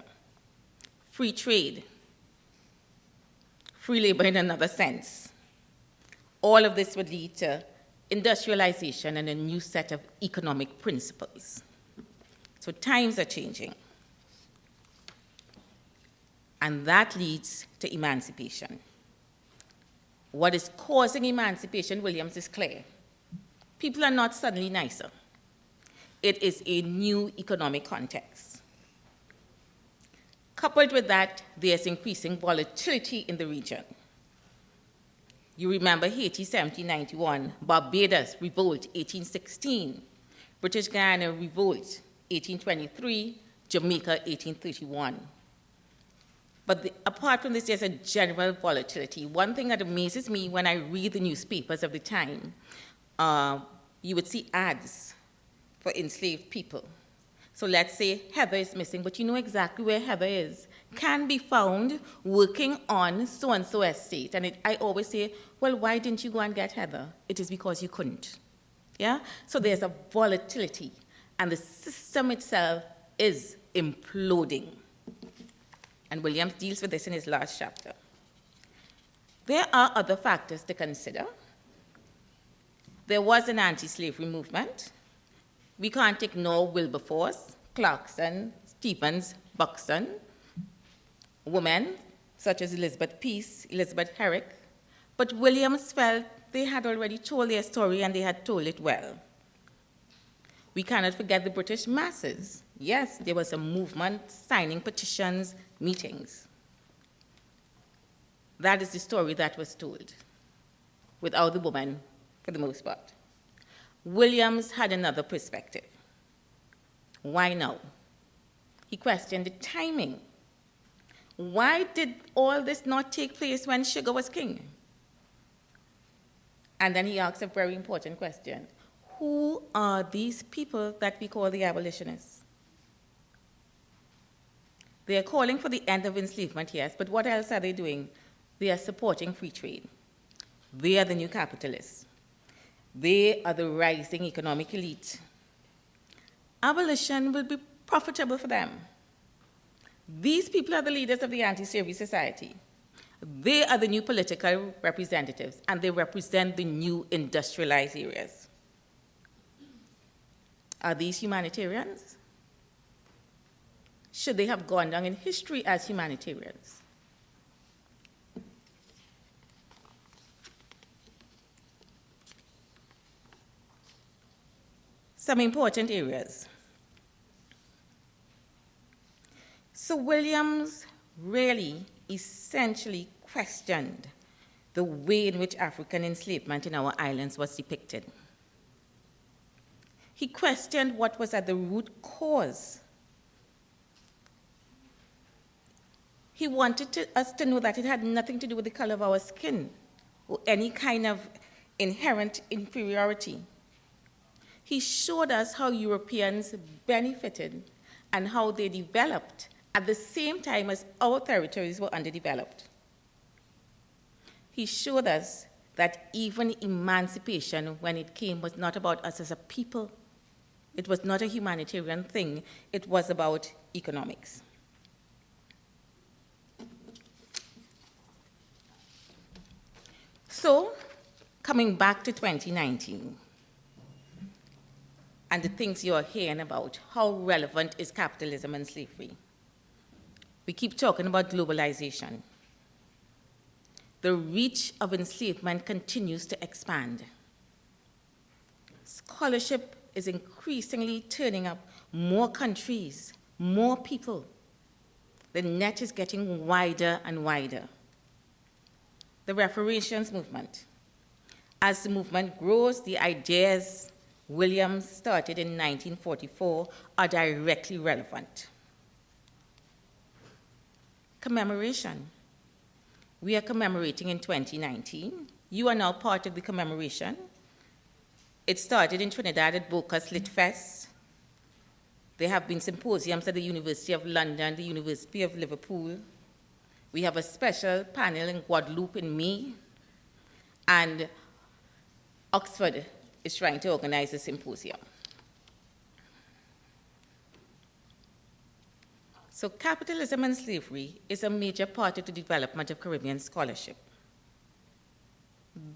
Speaker 7: free trade, free labor in another sense. All of this would lead to industrialization and a new set of economic principles. So times are changing. And that leads to emancipation. What is causing emancipation, Williams, is clear. People are not suddenly nicer. It is a new economic context. Coupled with that, there's increasing volatility in the region. You remember Haiti, 1791, Barbados, revolt, 1816, British Guiana, revolt, 1823, Jamaica, 1831. But apart from this, there's a general volatility. One thing that amazes me when I read the newspapers of the time, you would see ads for enslaved people. So let's say Heather is missing, but you know exactly where Heather is. Can be found working on so-and-so estate. And I always say, well, why didn't you go and get Heather? It is because you couldn't. Yeah? So there's a volatility, and the system itself is imploding. And Williams deals with this in his last chapter. There are other factors to consider. There was an anti-slavery movement. We can't ignore Wilberforce, Clarkson, Stevens, Buxton, women such as Elizabeth Peace, Elizabeth Herrick, but Williams felt they had already told their story and they had told it well. We cannot forget the British masses. Yes, there was a movement, signing petitions, meetings. That is the story that was told, without the woman, for the most part. Williams had another perspective. Why now? He questioned the timing. Why did all this not take place when sugar was king? And then he asked a very important question. Who are these people that we call the abolitionists? They are calling for the end of enslavement, yes, but what else are they doing? They are supporting free trade. They are the new capitalists. They are the rising economic elite. Abolition will be profitable for them. These people are the leaders of the anti-slavery society. They are the new political representatives, and they represent the new industrialized areas. Are these humanitarians? Should they have gone down in history as humanitarians? Some important areas. So Williams really essentially questioned the way in which African enslavement in our islands was depicted. He questioned what was at the root cause. He wanted us to know that it had nothing to do with the color of our skin or any kind of inherent inferiority. He showed us how Europeans benefited and how they developed at the same time as our territories were underdeveloped. He showed us that even emancipation, when it came, was not about us as a people. It was not a humanitarian thing. It was about economics. So, coming back to 2019, and the things you are hearing about, how relevant is capitalism and slavery? We keep talking about globalization. The reach of enslavement continues to expand. Scholarship is increasingly turning up more countries, more people. The net is getting wider and wider. The Reparations movement. As the movement grows, the ideas Williams started in 1944 are directly relevant. Commemoration. We are commemorating in 2019. You are now part of the commemoration. It started in Trinidad at Bocas Lit Fest. There have been symposiums at the University of London, the University of Liverpool. We have a special panel in Guadeloupe in May, and Oxford is trying to organize a symposium. So capitalism and slavery is a major part of the development of Caribbean scholarship.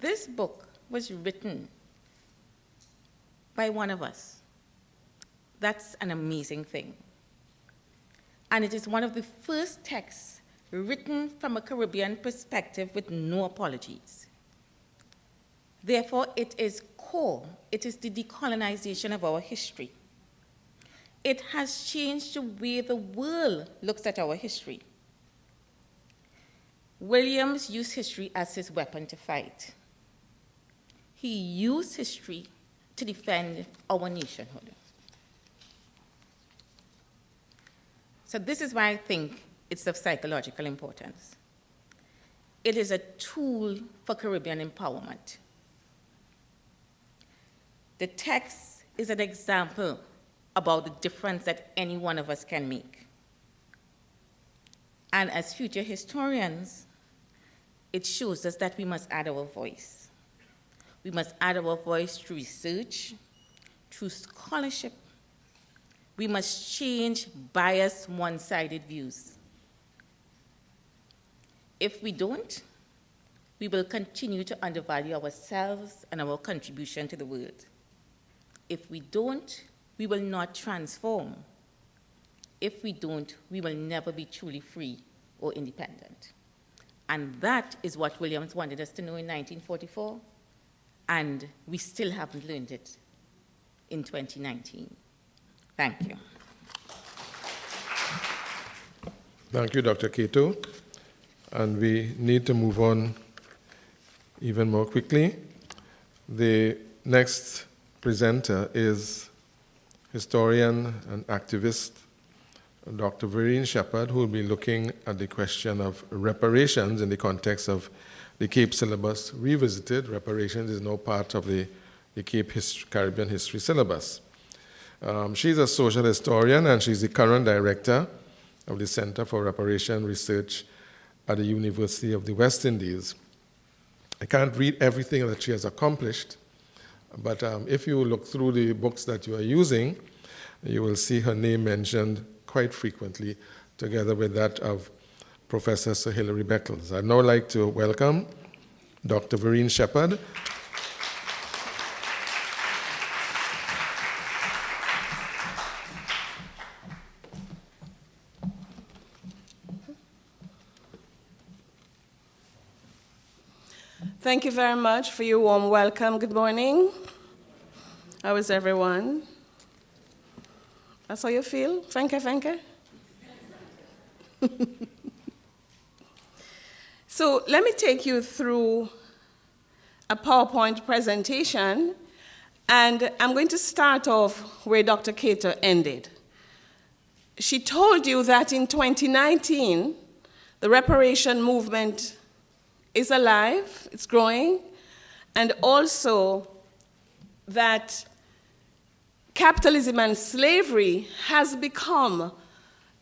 Speaker 7: This book was written by one of us. That's an amazing thing. And it is one of the first texts written from a Caribbean perspective with no apologies. Therefore, it is core. It is the decolonization of our history. It has changed the way the world looks at our history. Williams used history as his weapon to fight. He used history to defend our nationhood. So this is why I think it's of psychological importance. It is a tool for Caribbean empowerment. The text is an example about the difference that any one of us can make. And as future historians, it shows us that we must add our voice. We must add our voice through research, through scholarship. We must change biased, one-sided views. If we don't, we will continue to undervalue ourselves and our contribution to the world. If we don't, we will not transform. If we don't, we will never be truly free or independent. And that is what Williams wanted us to know in 1944, and we still haven't learned it in 2019. Thank you.
Speaker 1: Thank you, Dr. Cato. And we need to move on even more quickly. The next presenter is historian and activist Dr. Vereen Shepard, who will be looking at the question of reparations in the context of the CAPE syllabus revisited. Reparations is now part of the CAPE Caribbean history syllabus. She's a social historian, and she's the current director of the Center for Reparation Research at the University of the West Indies. I can't read everything that she has accomplished, but if you look through the books that you are using, you will see her name mentioned quite frequently, together with that of Professor Sir Hilary Beckles. I'd now like to welcome Dr. Vereen Shepard.
Speaker 8: Thank you very much for your warm welcome. Good morning. How is everyone? That's how you feel? Thank you. So let me take you through a PowerPoint presentation, and I'm going to start off where Dr. Cato ended. She told you that in 2019, the reparation movement is alive, it's growing, and also that capitalism and slavery has become,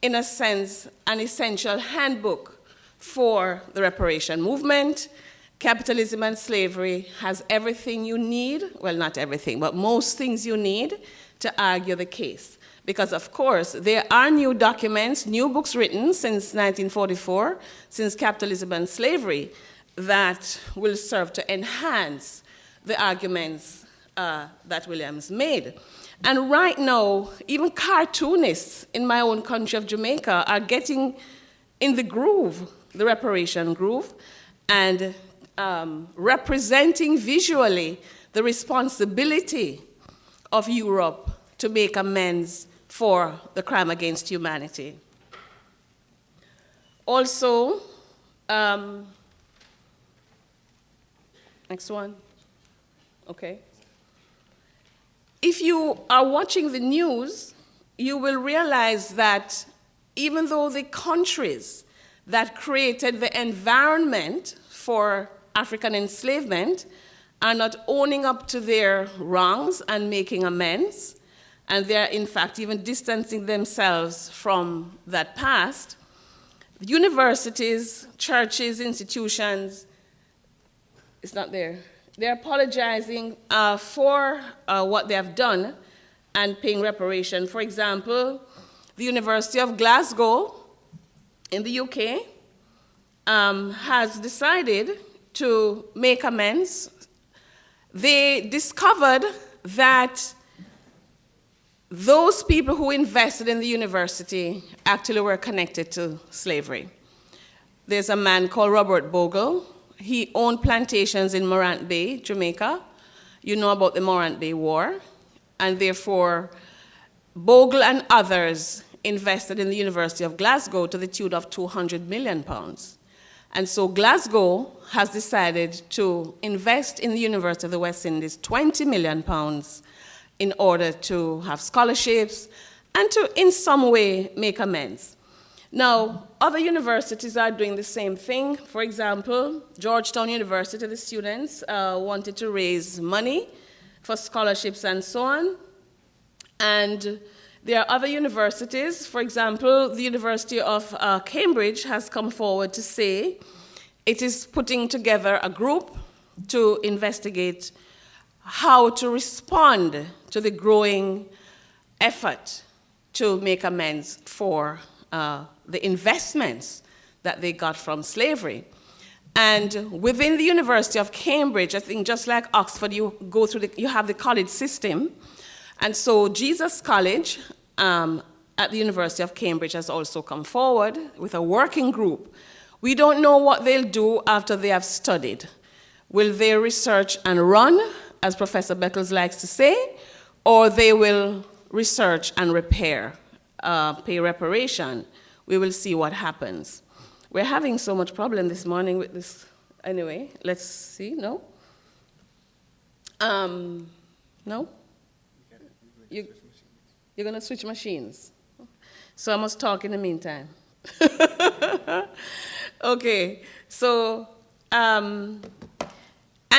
Speaker 8: in a sense, an essential handbook for the reparation movement. Capitalism and slavery has everything you need, well, not everything, but most things you need to argue the case. Because, of course, there are new documents, new books written since 1944, since Capitalism and Slavery, that will serve to enhance the arguments that Williams made. And right now, even cartoonists in my own country of Jamaica are getting in the groove, the reparation groove, and representing visually the responsibility of Europe to make amends for the crime against humanity. Also, next one. Okay. If you are watching the news, you will realize that even though the countries that created the environment for African enslavement are not owning up to their wrongs and making amends, and they're in fact even distancing themselves from that past, universities, churches, institutions, it's not there. They're apologizing for what they have done and paying reparation. For example, the University of Glasgow in the UK has decided to make amends. They discovered that those people who invested in the university actually were connected to slavery. There's a man called Robert Bogle. He owned plantations in Morant Bay, Jamaica. You know about the Morant Bay War. And therefore, Bogle and others invested in the University of Glasgow to the tune of £200 million. And so Glasgow has decided to invest in the University of the West Indies £20 million in order to have scholarships and to, in some way, make amends. Now, other universities are doing the same thing. For example, Georgetown University, the students wanted to raise money for scholarships and so on. And there are other universities. For example, the University of Cambridge has come forward to say it is putting together a group to investigate how to respond to the growing effort to make amends for the investments that they got from slavery. And within the University of Cambridge, I think just like Oxford, you go through you have the college system. And so Jesus College at the University of Cambridge has also come forward with a working group. We don't know what they'll do after they have studied. Will they research and run, as Professor Beckles likes to say, or they will research and repair, pay reparation? We will see what happens. We're having so much problem this morning with this. Anyway, let's see. No? No? You're going to switch machines. So I must talk in the meantime. Okay. So, and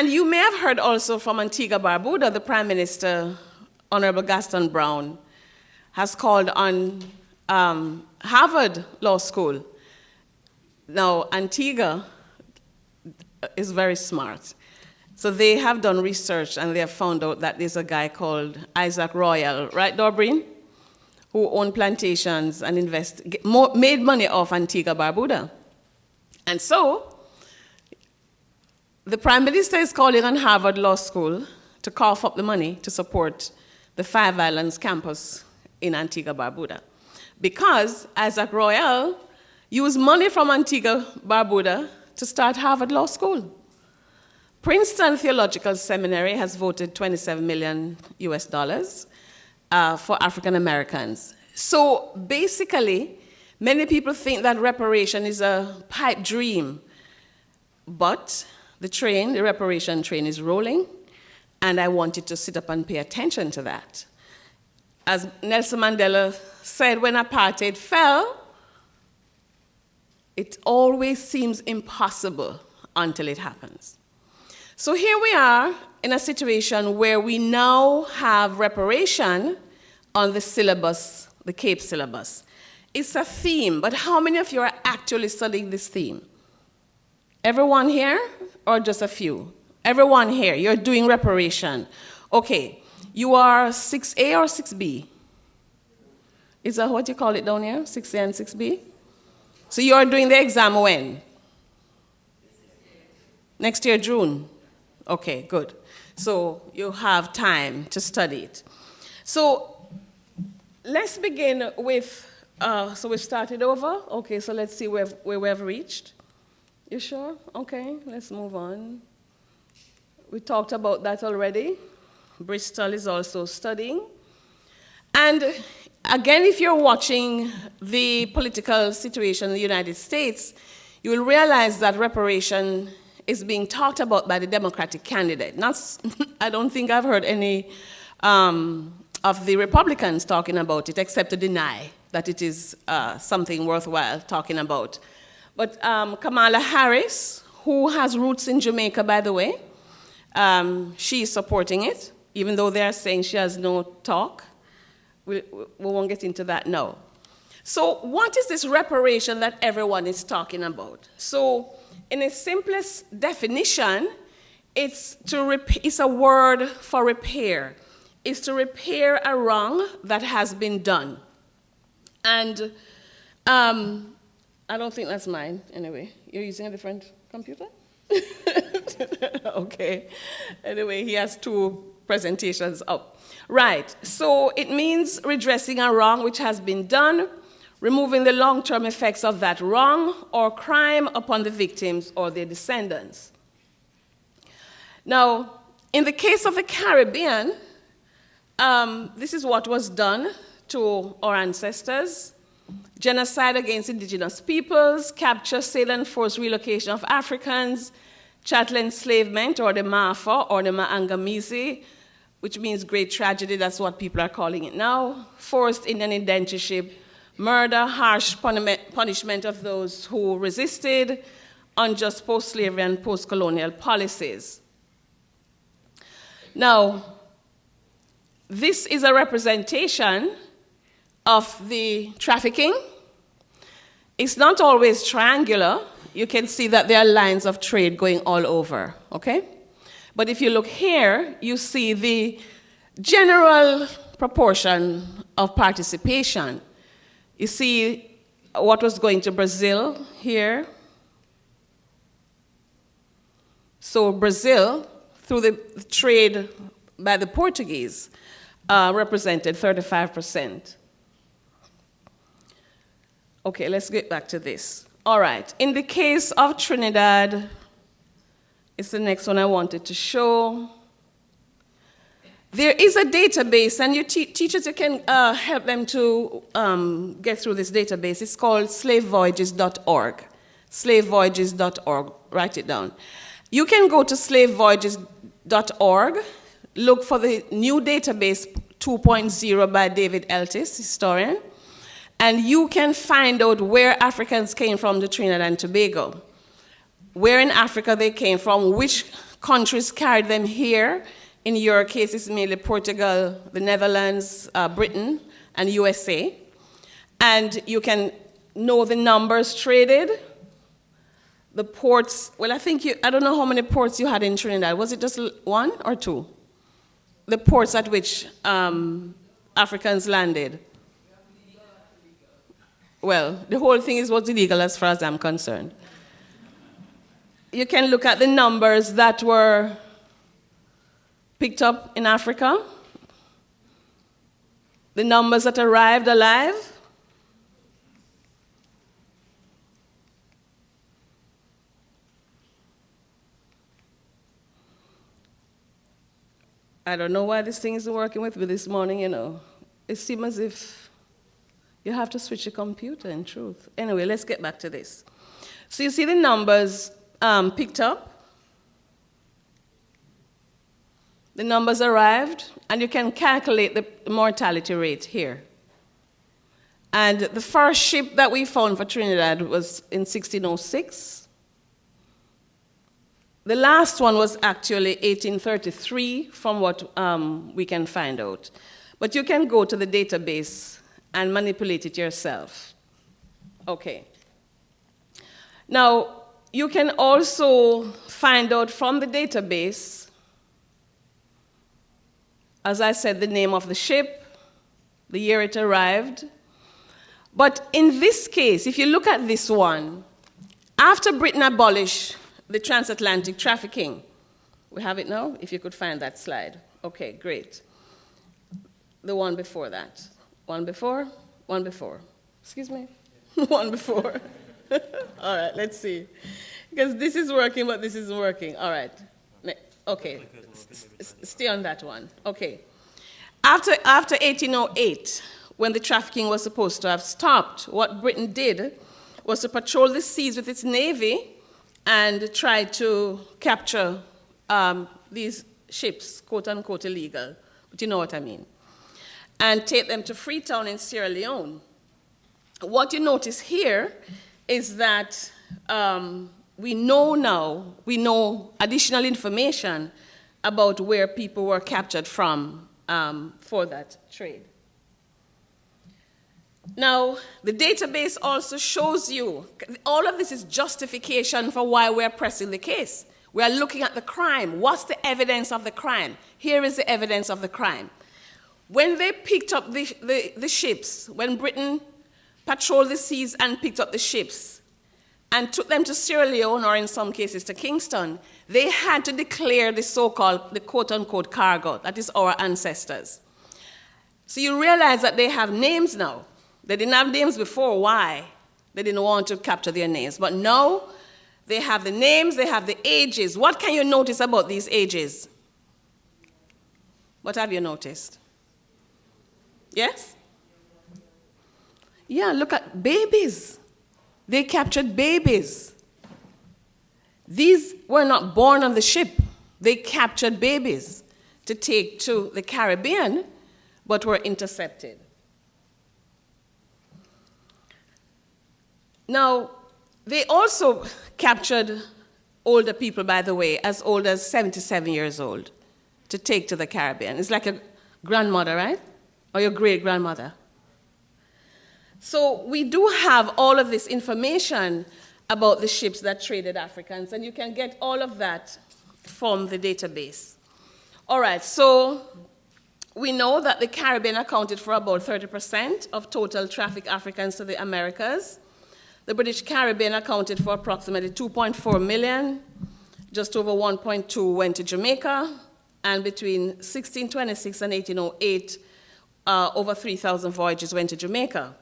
Speaker 8: you may have heard also from Antigua Barbuda, the Prime Minister, Honorable Gaston Brown, has called on Harvard Law School. Now, Antigua is very smart. So they have done research and they have found out that there's a guy called Isaac Royal, right, Dorbreen? Who owned plantations and made money off Antigua Barbuda. And so, the Prime Minister is calling on Harvard Law School to cough up the money to support the Five Islands campus in Antigua Barbuda. Because Isaac Royal used money from Antigua Barbuda to start Harvard Law School. Princeton Theological Seminary has voted $27 million for African Americans. So basically, many people think that reparation is a pipe dream, but the reparation train is rolling, and I wanted to sit up and pay attention to that. As Nelson Mandela said when apartheid fell, it always seems impossible until it happens. So here we are in a situation where we now have reparation on the syllabus, the CAPE syllabus. It's a theme, but how many of you are actually studying this theme? Everyone here, or just a few? Everyone here, you're doing reparation. Okay, you are 6A or 6B? Is that what you call it down here, 6A and 6B? So you are doing the exam when? Next year, June. Okay, good. So you have time to study it. So let's begin with, so we've started over. Okay, so let's see where we have reached. You sure? Okay, let's move on. We talked about that already. Bristol is also studying. And again, if you're watching the political situation in the United States, you will realize that reparation is being talked about by the Democratic candidate. I don't think I've heard any of the Republicans talking about it, except to deny that it is something worthwhile talking about. But Kamala Harris, who has roots in Jamaica, by the way, she's supporting it, even though they're saying she has no talk. We won't get into that now. So what is this reparation that everyone is talking about? So in its simplest definition, it's a word for repair. It's to repair a wrong that has been done. And I don't think that's mine, anyway. You're using a different computer? Okay. Anyway, he has two presentations up. Right, so it means redressing a wrong which has been done, removing the long-term effects of that wrong or crime upon the victims or their descendants. Now, in the case of the Caribbean, this is what was done to our ancestors: genocide against indigenous peoples, capture, sale, and forced relocation of Africans, chattel enslavement, or the Maafa, or the Maangamizi, which means great tragedy, that's what people are calling it now, forced Indian indentureship, murder, harsh punishment of those who resisted, unjust post-slavery and post-colonial policies. Now, this is a representation of the trafficking. It's not always triangular. You can see that there are lines of trade going all over, okay? But if you look here, you see the general proportion of participation. You see what was going to Brazil here. So Brazil, through the trade by the Portuguese, represented 35%. Okay, let's get back to this. All right, in the case of Trinidad, it's the next one I wanted to show. There is a database, and your teachers, you can help them to get through this database. It's called slavevoyages.org. Slavevoyages.org, write it down. You can go to slavevoyages.org, look for the new database 2.0 by David Eltis, historian, and you can find out where Africans came from to Trinidad and Tobago, where in Africa they came from, which countries carried them here. In your case, it's mainly Portugal, the Netherlands, Britain, and USA. And you can know the numbers traded, the ports. Well, I don't know how many ports you had in Trinidad. Was it just 1 or 2? The ports at which Africans landed. Well, the whole thing was illegal as far as I'm concerned. You can look at the numbers that were picked up in Africa, the numbers that arrived alive, I don't know why this thing isn't working with me this morning, you know. It seems as if you have to switch your computer, in truth. Anyway, let's get back to this. So you see the numbers picked up. The numbers arrived, and you can calculate the mortality rate here. And the first ship that we found for Trinidad was in 1606. The last one was actually 1833, from what we can find out. But you can go to the database and manipulate it yourself. Okay. Now, you can also find out from the database, as I said, the name of the ship, the year it arrived. But in this case, if you look at this one, after Britain abolished the transatlantic trafficking, we have it now, if you could find that slide. Okay, great. The one before that. One before. Excuse me? One before. All right, let's see. Because this is working, but this isn't working. All right. Okay, stay on that one. Okay. After 1808, when the trafficking was supposed to have stopped, what Britain did was to patrol the seas with its navy and try to capture these ships, quote unquote illegal, but you know what I mean, and take them to Freetown in Sierra Leone. What you notice here is that we know additional information about where people were captured from for that trade. Now, the database also shows you, all of this is justification for why we're pressing the case. We are looking at the crime. What's the evidence of the crime? Here is the evidence of the crime. When they picked up the ships, when Britain patrolled the seas and picked up the ships and took them to Sierra Leone, or in some cases to Kingston, they had to declare the so-called, the quote-unquote cargo, that is our ancestors. So you realize that they have names now. They didn't have names before. Why? They didn't want to capture their names. But now, they have the names, they have the ages. What can you notice about these ages? What have you noticed? Yes? Yeah, look at babies. They captured babies. These were not born on the ship. They captured babies to take to the Caribbean, but were intercepted. Now, they also captured older people, by the way, as old as 77 years old, to take to the Caribbean. It's like a grandmother, right? Or your great-grandmother. So we do have all of this information about the ships that traded Africans, and you can get all of that from the database. All right, so we know that the Caribbean accounted for about 30% of total trafficked Africans to the Americas. The British Caribbean accounted for approximately 2.4 million, just over 1.2 went to Jamaica, and between 1626 and 1808, over 3,000 voyages went to Jamaica.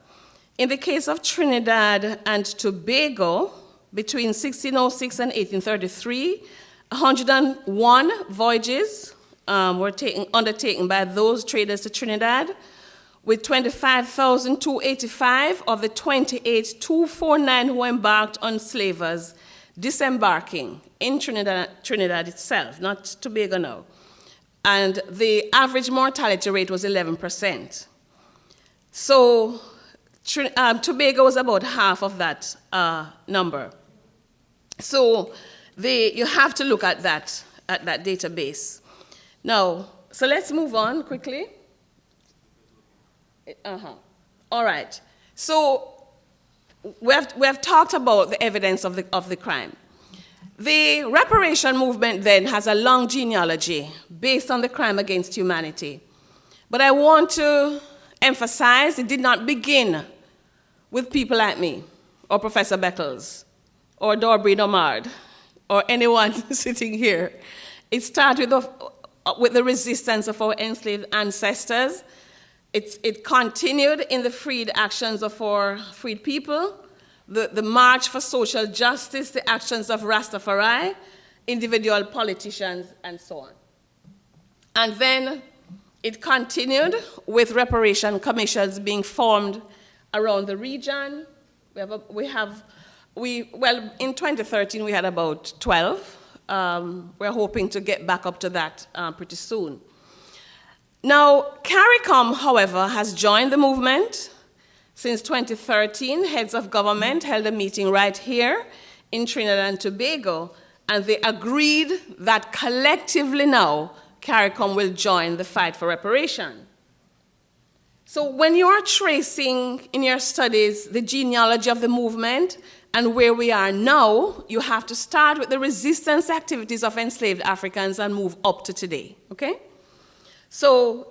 Speaker 8: In the case of Trinidad and Tobago, between 1606 and 1833, 101 voyages were undertaken by those traders to Trinidad, with 25,285 of the 28,249 who embarked on slavers disembarking in Trinidad itself, not Tobago now. And the average mortality rate was 11%. So Tobago was about half of that number. So you have to look at that database. Now, so let's move on quickly. All right. So we have talked about the evidence of the crime. The reparation movement then has a long genealogy based on the crime against humanity. But I want to emphasize it did not begin with people like me, or Professor Beckles, or Dorbreen Omard, or anyone sitting here. It started with the resistance of our enslaved ancestors. It continued in the freed actions of our freed people, the march for social justice, the actions of Rastafari, individual politicians, and so on. And then it continued with reparation commissions being formed around the region. In 2013, we had about 12. We're hoping to get back up to that pretty soon. Now, CARICOM, however, has joined the movement. Since 2013, heads of government held a meeting right here in Trinidad and Tobago, and they agreed that collectively now, CARICOM will join the fight for reparation. So when you are tracing in your studies the genealogy of the movement and where we are now, you have to start with the resistance activities of enslaved Africans and move up to today, okay? So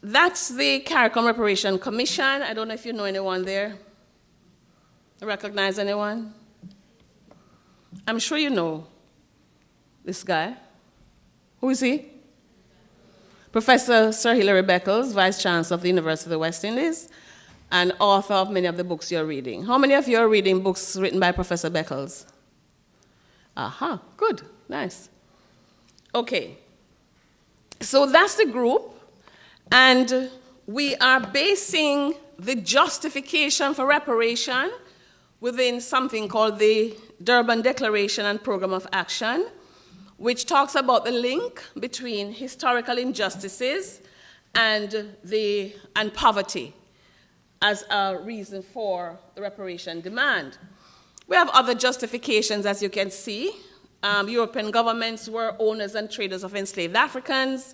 Speaker 8: that's the CARICOM Reparation Commission. I don't know if you know anyone there. Recognize anyone? I'm sure you know this guy. Who is he? Professor Sir Hilary Beckles, Vice Chancellor of the University of the West Indies, and author of many of the books you're reading. How many of you are reading books written by Professor Beckles? Aha, good, nice. Okay. So that's the group, and we are basing the justification for reparation within something called the Durban Declaration and Program of Action, which talks about the link between historical injustices and poverty as a reason for the reparation demand. We have other justifications, as you can see. European governments were owners and traders of enslaved Africans.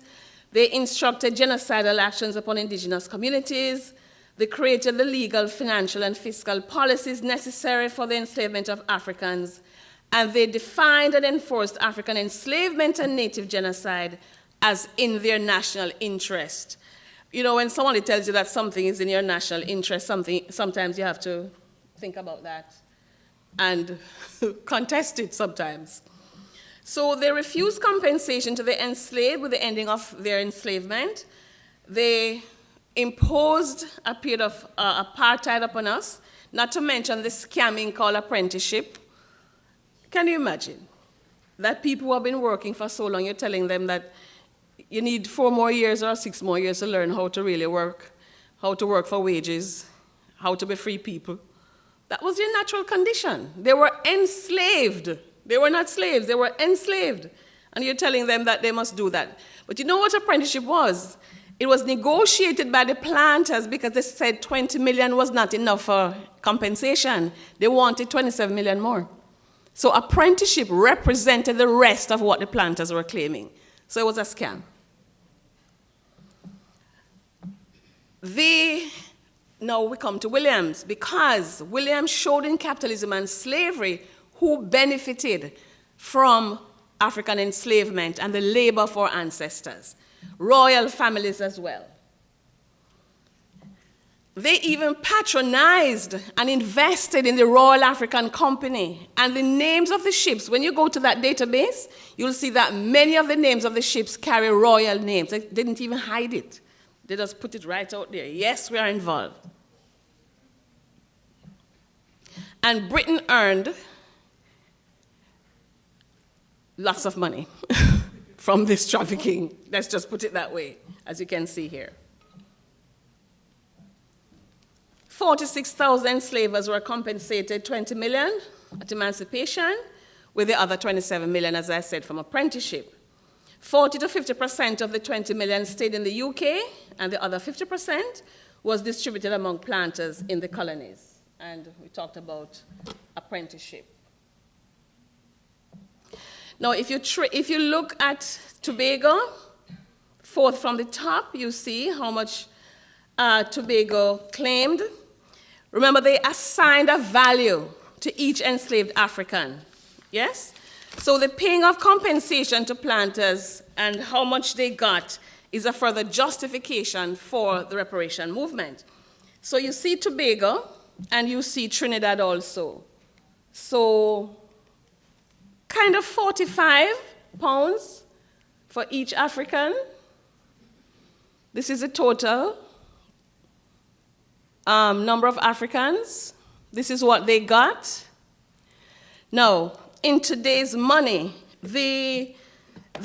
Speaker 8: They instructed genocidal actions upon indigenous communities. They created the legal, financial, and fiscal policies necessary for the enslavement of Africans. And they defined and enforced African enslavement and native genocide as in their national interest. You know, when somebody tells you that something is in your national interest, sometimes you have to think about that and contest it sometimes. So they refused compensation to the enslaved with the ending of their enslavement. They imposed a period of apartheid upon us, not to mention the scamming called apprenticeship. Can you imagine that people who have been working for so long, you're telling them that you need 4 more years or 6 more years to learn how to really work, how to work for wages, how to be free people. That was their natural condition. They were enslaved. They were not slaves, they were enslaved. And you're telling them that they must do that. But you know what apprenticeship was? It was negotiated by the planters because they said 20 million was not enough for compensation. They wanted 27 million more. So apprenticeship represented the rest of what the planters were claiming. So it was a scam. Now we come to Williams, because Williams showed in Capitalism and Slavery who benefited from African enslavement and the labor of our ancestors. Royal families as well. they even patronized and invested in the Royal African Company. And the names of the ships, when you go to that database, you'll see that many of the names of the ships carry royal names. They didn't even hide it. They just put it right out there. Yes, we are involved. And Britain earned lots of money from this trafficking. Let's just put it that way, as you can see here. 46,000 enslavers were compensated 20 million at emancipation, with the other 27 million, as I said, from apprenticeship. 40 to 50% of the 20 million stayed in the UK, and the other 50% was distributed among planters in the colonies. And we talked about apprenticeship. Now, if you look at Tobago, fourth from the top, you see how much Tobago claimed. Remember, they assigned a value to each enslaved African, yes? So the paying of compensation to planters and how much they got is a further justification for the reparation movement. So you see Tobago, and you see Trinidad also. So kind of 45 pounds for each African. This is the total number of Africans. This is what they got. Now, in today's money, the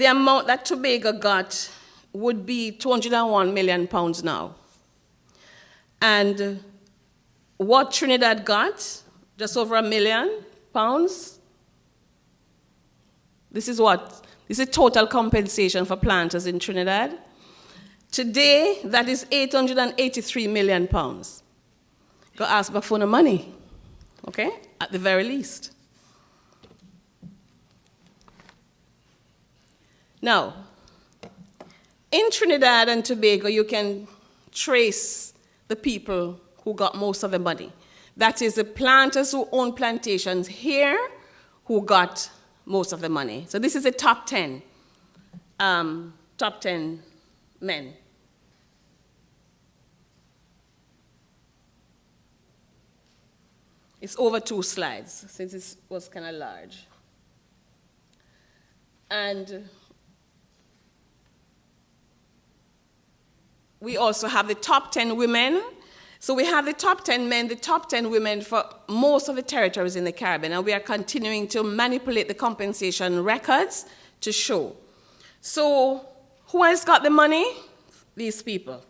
Speaker 8: amount that Tobago got would be 201 million pounds now. And what Trinidad got, just over £1 million. This is what? This is total compensation for planters in Trinidad. Today, that is 883 million pounds. Go ask for the money, okay? At the very least. Now, in Trinidad and Tobago, you can trace the people who got most of the money. That is the planters who own plantations here who got most of the money. So this is the top 10 men. It's over 2 slides, since it was kind of large. And we also have the top 10 women. So we have the top 10 men, the top 10 women for most of the territories in the Caribbean, and we are continuing to manipulate the compensation records to show. So who has got the money? These people.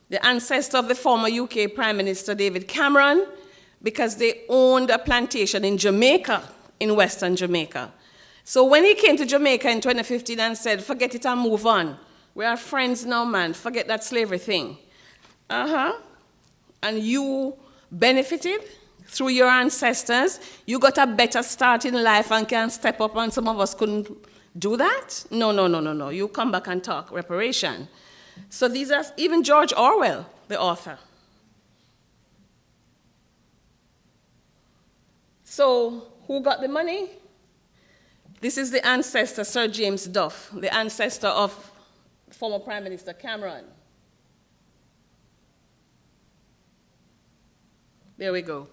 Speaker 8: The ancestor of the former UK Prime Minister David Cameron, because they owned a plantation in Jamaica, in Western Jamaica. So when he came to Jamaica in 2015 and said, forget it and move on, we are friends now, man, forget that slavery thing. And you benefited through your ancestors, you got a better start in life and can step up, and some of us couldn't do that? No. You come back and talk reparation. So these are even George Orwell, the author. So who got the money? This is the ancestor, Sir James Duff, the ancestor of former Prime Minister Cameron. There we go.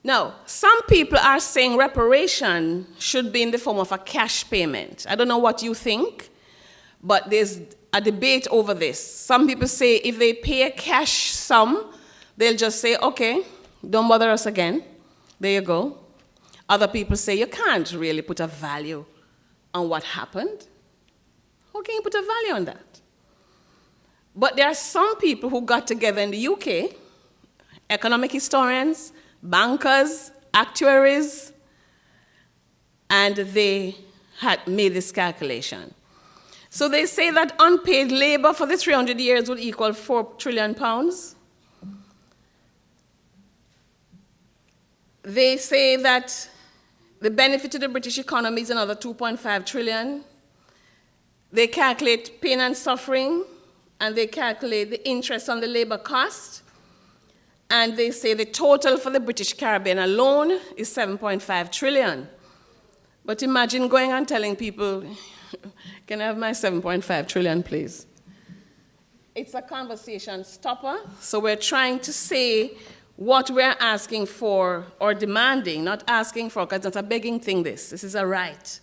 Speaker 8: Now, some people are saying reparation should be in the form of a cash payment. I don't know what you think, but there's a debate over this. Some people say if they pay a cash sum, they'll just say, okay, don't bother us again. There you go. Other people say you can't really put a value on what happened. How can you put a value on that? But there are some people who got together in the UK, economic historians, bankers, actuaries, and they had made this calculation. So they say that unpaid labor for the 300 years would equal £4 trillion. They say that the benefit to the British economy is another 2.5 trillion. They calculate pain and suffering, and they calculate the interest on the labor cost, and they say the total for the British Caribbean alone is 7.5 trillion. But imagine going and telling people, Can I have my 7.5 trillion, please? It's a conversation stopper. So we're trying to say what we're asking for or demanding, not asking for, because it's a begging thing, this is a right.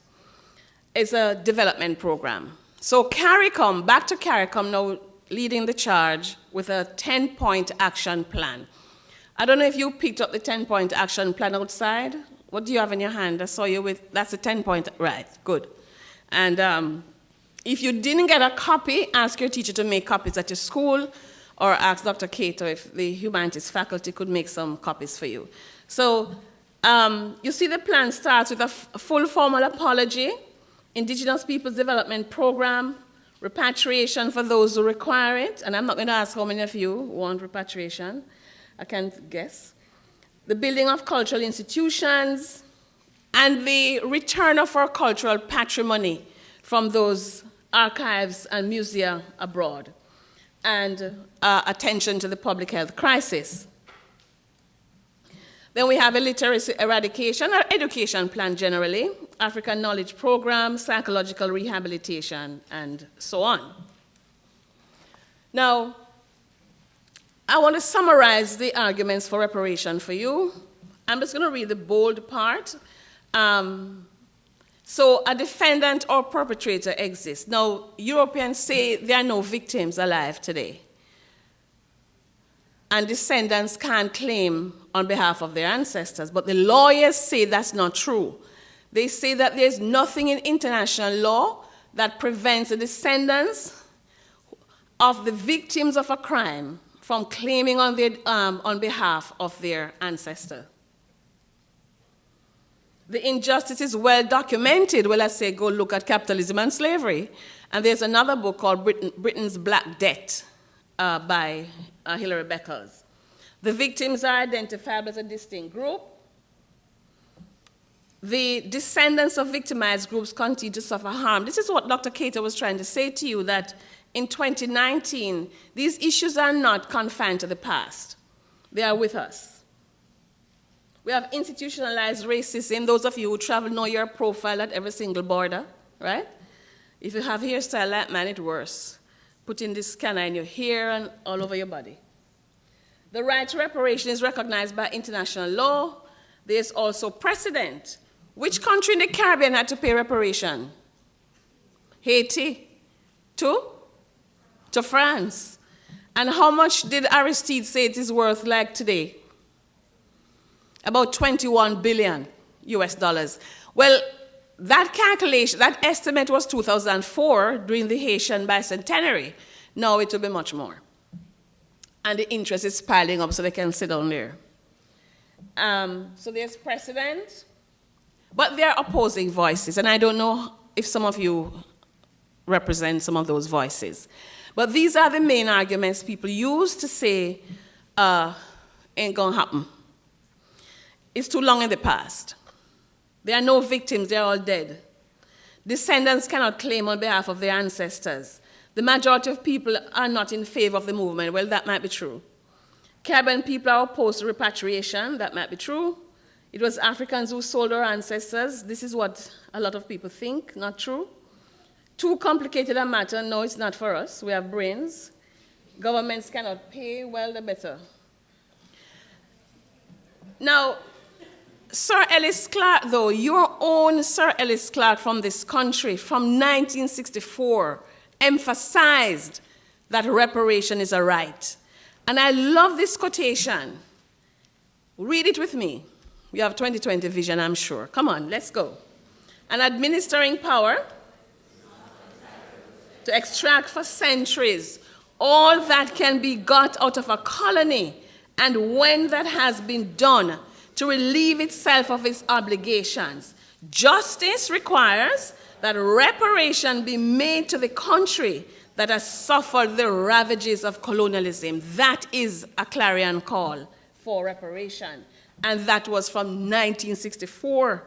Speaker 8: It's a development program. So CARICOM, back to CARICOM now, leading the charge with a 10-point action plan. I don't know if you picked up the 10-point action plan outside. What do you have in your hand? I saw you with, that's a 10-point, right, good. And if you didn't get a copy, ask your teacher to make copies at your school, or ask Dr. Cato if the humanities faculty could make some copies for you. So you see the plan starts with a full formal apology, Indigenous Peoples Development Program, repatriation for those who require it, and I'm not going to ask how many of you want repatriation. I can't guess. The building of cultural institutions, and the return of our cultural patrimony from those archives and museums abroad, and attention to the public health crisis. Then we have illiteracy eradication, or education plan generally, African knowledge program, psychological rehabilitation, and so on. Now, I want to summarize the arguments for reparation for you. I'm just going to read the bold part. So a defendant or perpetrator exists. Now, Europeans say there are no victims alive today, and descendants can't claim on behalf of their ancestors, but the lawyers say that's not true. They say that there's nothing in international law that prevents the descendants of the victims of a crime from claiming on behalf of their ancestor. The injustice is well documented. Well, I say go look at Capitalism and Slavery. And there's another book called Britain's Black Debt by Hilary Beckles. The victims are identified as a distinct group. The descendants of victimized groups continue to suffer harm. This is what Dr. Cato was trying to say to you, that in 2019, these issues are not confined to the past. They are with us. We have institutionalized racism. Those of you who travel know your profile at every single border, right? If you have hairstyle like mine, it's worse. Putting this scanner in your hair and all over your body. The right to reparation is recognized by international law. There's also precedent. Which country in the Caribbean had to pay reparation? Haiti. To France. And how much did Aristide say it is worth like today? About 21 billion US dollars. Well, that calculation, that estimate was 2004 during the Haitian bicentenary. Now it will be much more. And the interest is piling up so they can sit down there. So there's precedent, but there are opposing voices, and I don't know if some of you represent some of those voices. But these are the main arguments people use to say, ain't gonna happen. It's too long in the past. There are no victims, they're all dead. Descendants cannot claim on behalf of their ancestors. The majority of people are not in favor of the movement. Well, that might be true. Caribbean people are opposed to repatriation. That might be true. It was Africans who sold our ancestors. This is what a lot of people think, not true. Too complicated a matter. No, it's not for us. We have brains. Governments cannot pay. Well, the better. Now, Sir Ellis Clark, though, your own Sir Ellis Clark from this country, from 1964, emphasized that reparation is a right. And I love this quotation. Read it with me. You have 2020 vision, I'm sure. Come on, let's go. An administering power to extract for centuries all that can be got out of a colony, and when that has been done, to relieve itself of its obligations. Justice requires that reparation be made to the country that has suffered the ravages of colonialism. That is a clarion call for reparation. And that was from 1964.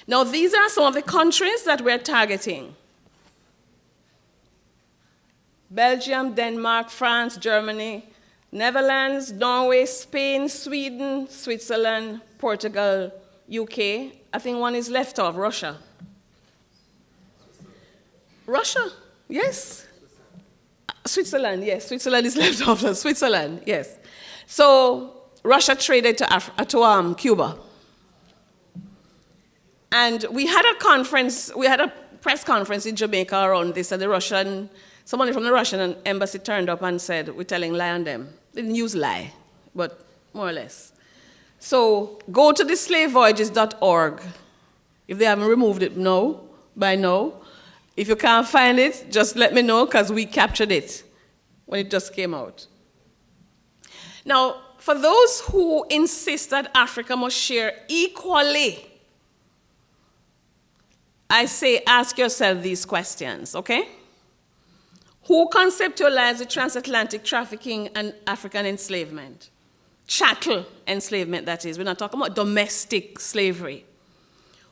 Speaker 8: Now, these are some of the countries that we're targeting. Belgium, Denmark, France, Germany, Netherlands, Norway, Spain, Sweden, Switzerland, Portugal, UK. I think one is left off, Russia. Russia, yes. Switzerland, yes. Switzerland is left after. Switzerland, yes. So Russia traded to Cuba. And we had a conference, we had a press conference in Jamaica around this, and somebody from the Russian embassy turned up and said, we're telling lie on them. They didn't use lie, but more or less. So go to the slavevoyages.org. If they haven't removed it, by now. If you can't find it, just let me know, because we captured it when it just came out. Now, for those who insist that Africa must share equally, I say ask yourself these questions, okay? Who conceptualized the transatlantic trafficking and African enslavement? Chattel enslavement, that is. We're not talking about domestic slavery.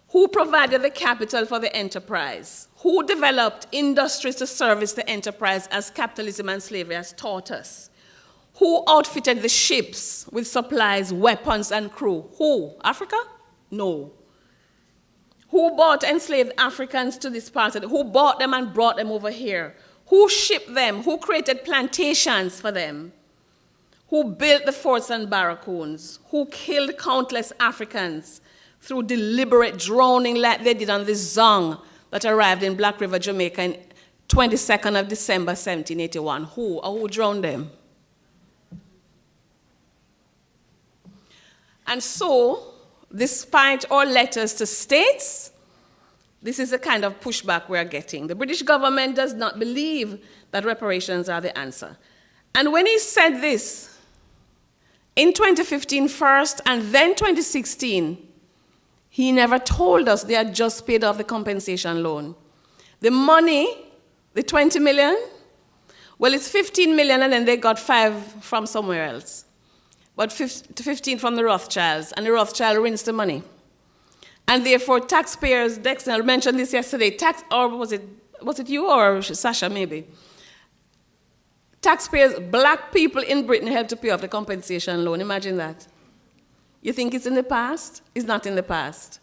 Speaker 8: Who provided the capital for the enterprise? Who developed industries to service the enterprise as capitalism and slavery has taught us? Who outfitted the ships with supplies, weapons, and crew? Who? Africa? No. Who bought enslaved Africans to this part of who bought them and brought them over here? Who shipped them? Who created plantations for them? Who built the forts and barracoons? Who killed countless Africans through deliberate drowning like they did on the Zong that arrived in Black River, Jamaica on 22nd of December, 1781? Who? Or who drowned them? And so, despite our letters to states, this is the kind of pushback we're getting. The British government does not believe that reparations are the answer. And when he said this, in 2015 first, and then 2016, he never told us they had just paid off the compensation loan. The money, the 20 million, well, it's 15 million, and then they got 5 from somewhere else. But 15 from the Rothschilds, and the Rothschild rinsed the money. And therefore, taxpayers, Dexter mentioned this yesterday, or was it you or Sasha maybe? Taxpayers, black people in Britain helped to pay off the compensation loan. Imagine that. You think it's in the past? It's not in the past.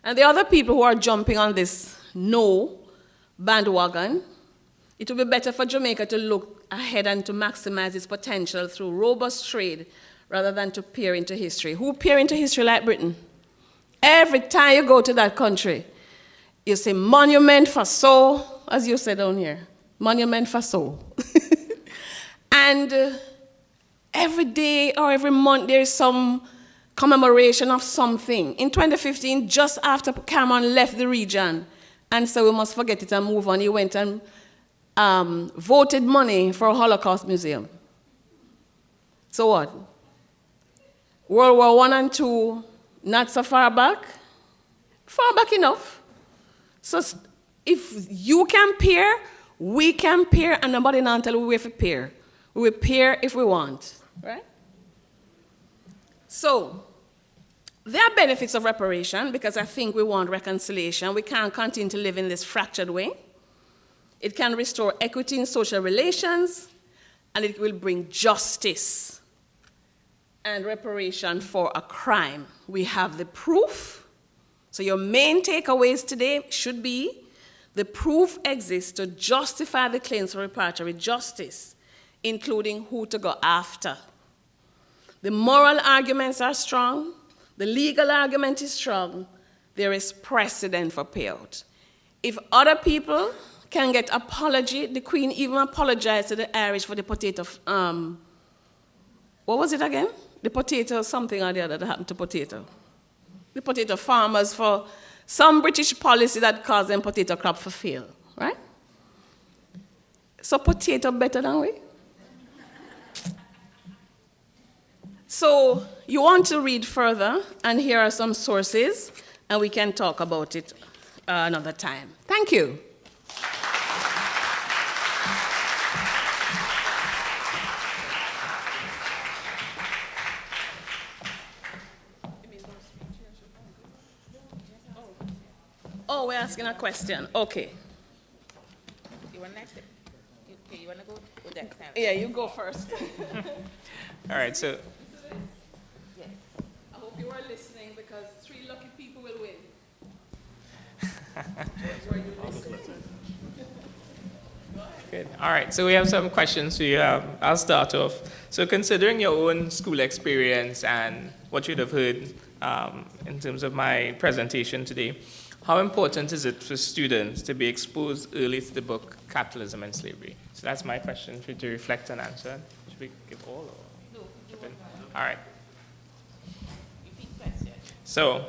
Speaker 8: And the other people who are jumping on this no bandwagon, it would be better for Jamaica to look ahead and to maximize its potential through robust trade rather than to peer into history. Who peer into history like Britain? Every time you go to that country, you say monument for so, as you said down here, monument for so. And every day or every month there is some commemoration of something. In 2015, just after Cameron left the region, and so we must forget it and move on, he went and voted money for a Holocaust museum. So what? World War I and II, not so far back? Far back enough. So if you can peer, we can peer, and nobody now tell we have to peer. We will peer if we want, right? So there are benefits of reparation because I think we want reconciliation. We can't continue to live in this fractured way. It can restore equity in social relations, and it will bring justice and reparation for a crime. We have the proof. So your main takeaways today should be the proof exists to justify the claims for reparatory justice, including who to go after. The moral arguments are strong. The legal argument is strong. There is precedent for payout. If other people can get apology, the Queen even apologized to the Irish for the potato, what was it again? The potato something or the other that happened to potato. The potato farmers for some British policy that caused them potato crop to fail, right? So potato better than we? So you want to read further, and here are some sources, and we can talk about it another time. Thank you. Oh, we're asking a question. Okay.
Speaker 7: You want next? You want to go next?
Speaker 8: Yeah, you go first.
Speaker 6: All right, so
Speaker 8: I hope you are listening because 3 lucky people will win.
Speaker 6: Good. All right, so we have some questions for you. I'll start off. So considering your own school experience and what you'd have heard in terms of my presentation today, how important is it for students to be exposed early to the book Capitalism and Slavery? So that's my question for you to reflect and answer. Should we give all or? No. All right. So,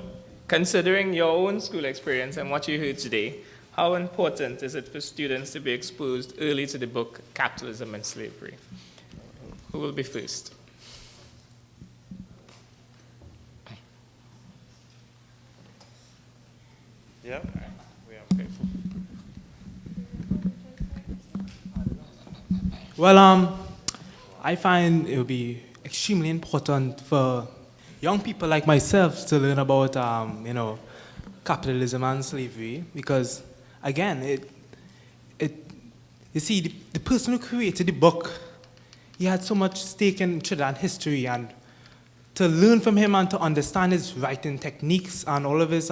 Speaker 6: considering your own school experience and what you heard today, how important is it for students to be exposed early to the book Capitalism and Slavery? Who will be first?
Speaker 9: Yeah.
Speaker 6: We are okay.
Speaker 9: Well, I find it would be extremely important for young people like myself to learn about, capitalism and slavery, because, again, you see, the person who created the book, he had so much stake in Trinidad history, and to learn from him and to understand his writing techniques and all of his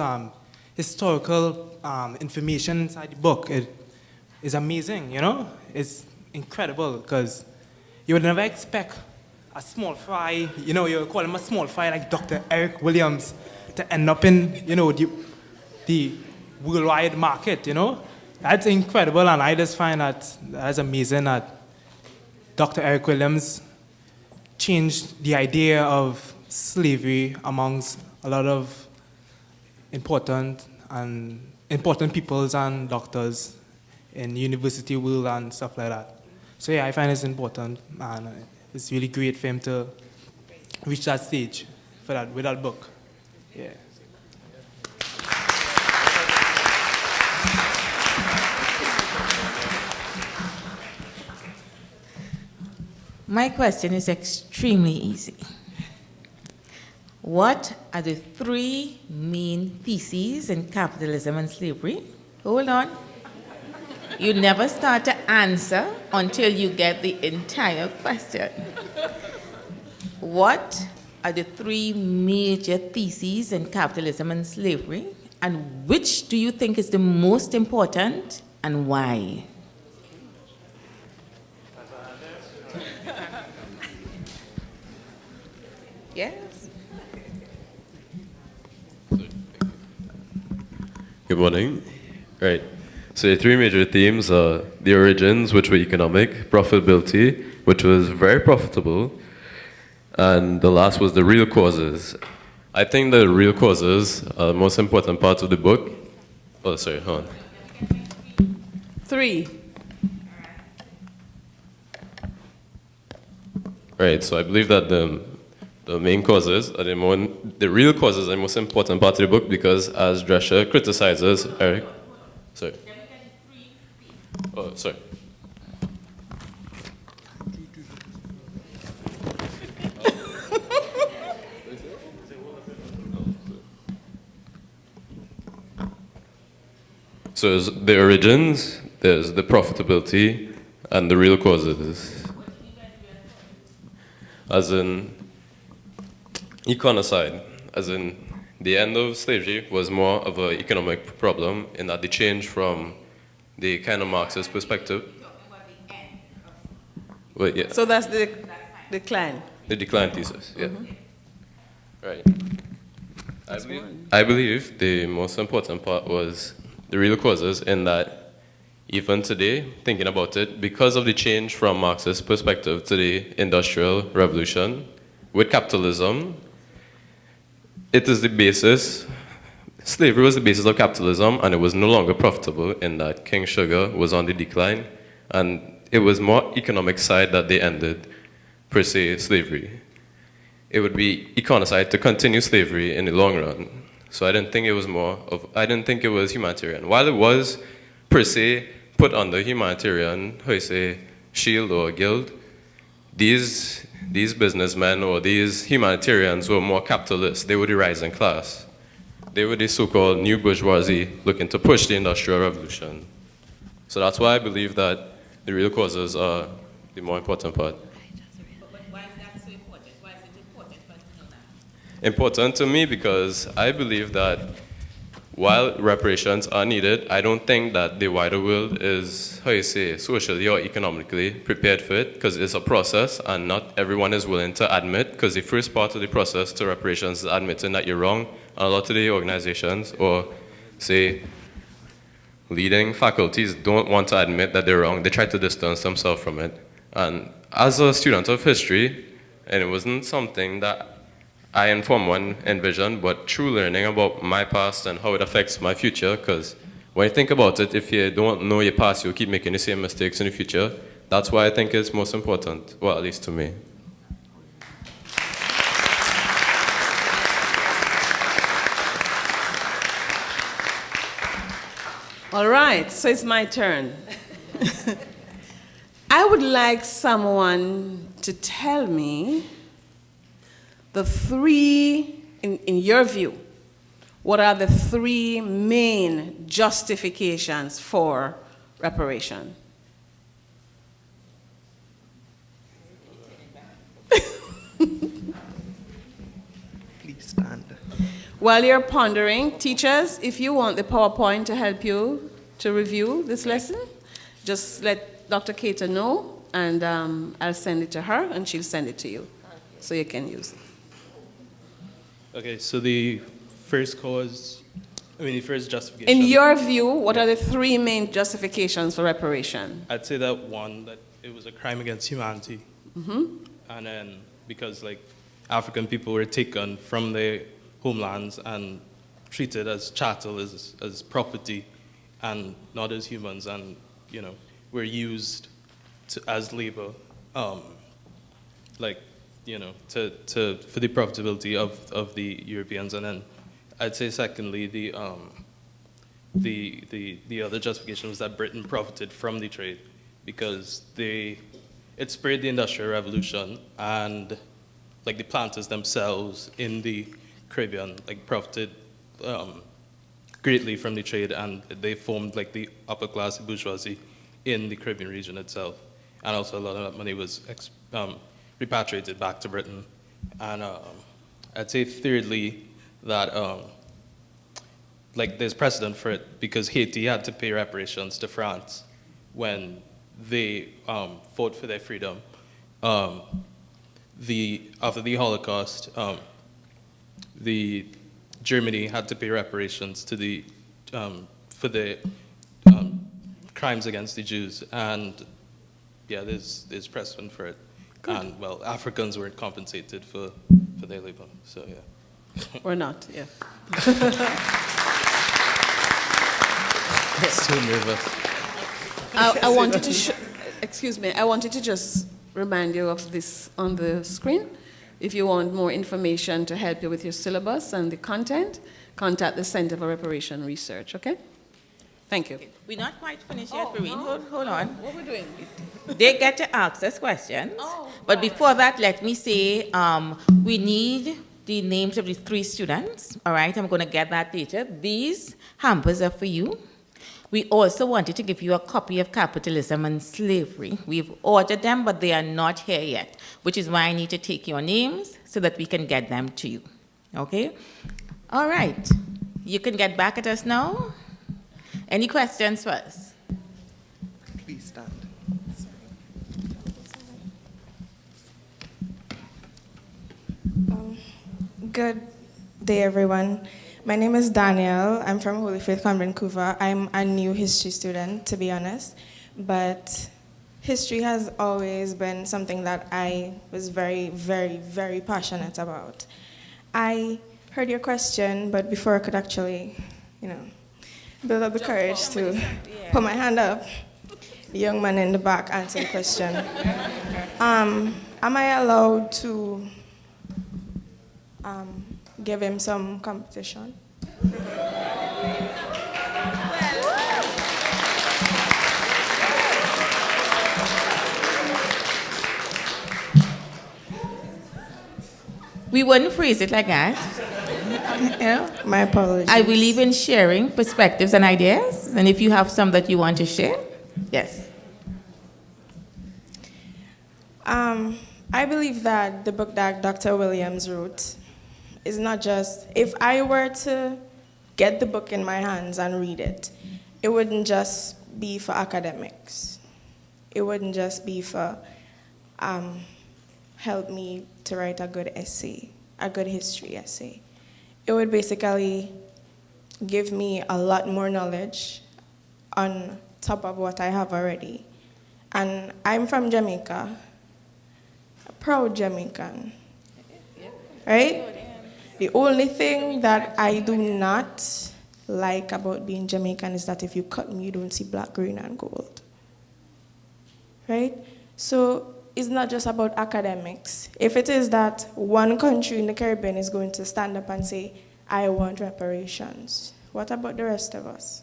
Speaker 9: historical information inside the book, it is amazing, It's incredible, because you would never expect a small fry, you call him a small fry like Dr. Eric Williams, to end up in, the worldwide market, That's incredible, and I just find that's amazing that Dr. Eric Williams changed the idea of slavery amongst a lot of important peoples and doctors in university world and stuff like that. So yeah, I find it's important, and it's really great for him to reach that stage with that book. Yeah.
Speaker 7: My question is extremely easy. What are the three main theses in capitalism and slavery? Hold on. You never start to answer until you get the entire question. What are the three major theses in capitalism and slavery, and which do you think is the most important, and why? Yes.
Speaker 10: Good morning. Right. So the three major themes are the origins, which were economic, profitability, which was very profitable, and the last was the real causes. I think the real causes are the most important part of the book. Oh, sorry, hold on.
Speaker 8: 3.
Speaker 10: Right, so I believe that the main causes are the real causes are the most important part of the book, because as Drescher criticizes Eric, sorry. Oh, sorry. So there's the origins, there's the profitability, and the real causes. As in economicide, as in the end of slavery was more of an economic problem, in that they changed from the kind of Marxist perspective. Well, yeah.
Speaker 8: So that's the decline.
Speaker 10: The decline thesis, yeah. Right. I believe the most important part was the real causes, in that even today, thinking about it, because of the change from Marxist perspective to the Industrial Revolution, with capitalism, it is the basis. Slavery was the basis of capitalism, and it was no longer profitable, in that King Sugar was on the decline, and it was more economic side that they ended, per se, slavery. It would be economicide to continue slavery in the long run. So I didn't think it was humanitarian. While it was, per se, put under humanitarian, shield or guild, these businessmen or these humanitarians were more capitalists. They were the rising class. They were the so-called new bourgeoisie looking to push the Industrial Revolution. So that's why I believe that the real causes are the more important part.
Speaker 7: But why is that so important? Why is it important for us to know that?
Speaker 10: Important to me because I believe that while reparations are needed, I don't think that the wider world is, how you say, socially or economically prepared for it, because it's a process and not everyone is willing to admit, because the first part of the process to reparations is admitting that you're wrong. And a lot of the organizations or, say, leading faculties don't want to admit that they're wrong. They try to distance themselves from it. And as a student of history, and it wasn't something that I and Form 1 envisioned, but true learning about my past and how it affects my future, because when you think about it, if you don't know your past, you'll keep making the same mistakes in the future. That's why I think it's most important, well, at least to me.
Speaker 8: All right, so it's my turn. I would like someone to tell me the three, in your view, what are the three main justifications for reparation?
Speaker 5: Please stand.
Speaker 8: While you're pondering, teachers, if you want the PowerPoint to help you to review this lesson, just let Dr. Cater know, and I'll send it to her, and she'll send it to you, so you can use it.
Speaker 11: Okay, so the first the first justification.
Speaker 8: In your view, what are the three main justifications for reparation?
Speaker 11: I'd say that one, that it was a crime against humanity.
Speaker 8: Mm-hmm.
Speaker 11: And then because African people were taken from their homelands and treated as chattel, as property, and not as humans, and were used as labor, for the profitability of the Europeans. And then I'd say secondly, the other justification was that Britain profited from the trade, because it spurred the Industrial Revolution, and the planters themselves in the Caribbean profited greatly from the trade, and they formed the upper class bourgeoisie in the Caribbean region itself. And also a lot of that money was repatriated back to Britain. And I'd say thirdly that there's precedent for it, because Haiti had to pay reparations to France when they fought for their freedom. After the Holocaust, Germany had to pay reparations to for the crimes against the Jews, and yeah, there's precedent for it. Good. And well, Africans weren't compensated for their labor, so yeah.
Speaker 8: Or not, yeah.
Speaker 11: So nervous.
Speaker 8: I wanted to excuse me, I wanted to just remind you of this on the screen. If you want more information to help you with your syllabus and the content, contact the Center for Reparation Research, okay? Thank you.
Speaker 7: We're not quite finished yet, Farine. Hold on.
Speaker 8: What are we doing?
Speaker 7: They get to ask us questions. But before that, let me say we need the names of the three students. All right, I'm going to get that later. These hampers are for you. We also wanted to give you a copy of Capitalism and Slavery. We've ordered them, but they are not here yet, which is why I need to take your names so that we can get them to you. Okay? All right. You can get back at us now. Any questions for us?
Speaker 5: Please stand.
Speaker 12: Good day, everyone. My name is Danielle. I'm from Holy Faith Convent, Vancouver. I'm a new history student, to be honest, but history has always been something that I was very, very, very passionate about. I heard your question, but before I could actually, build up the courage to put my hand up, the young man in the back answered the question. Am I allowed to give him some competition?
Speaker 7: We wouldn't phrase it like that.
Speaker 12: My apologies.
Speaker 7: I believe in sharing perspectives and ideas, and if you have some that you want to share, yes.
Speaker 12: I believe that the book that Dr. Williams wrote is not just, if I were to get the book in my hands and read it, it wouldn't just be for academics. It wouldn't just be for help me to write a good essay, a good history essay. It would basically give me a lot more knowledge on top of what I have already. And I'm from Jamaica, a proud Jamaican, right? The only thing that I do not like about being Jamaican is that if you cut me, you don't see black, green, and gold, right? So it's not just about academics. If it is that one country in the Caribbean is going to stand up and say, I want reparations, what about the rest of us?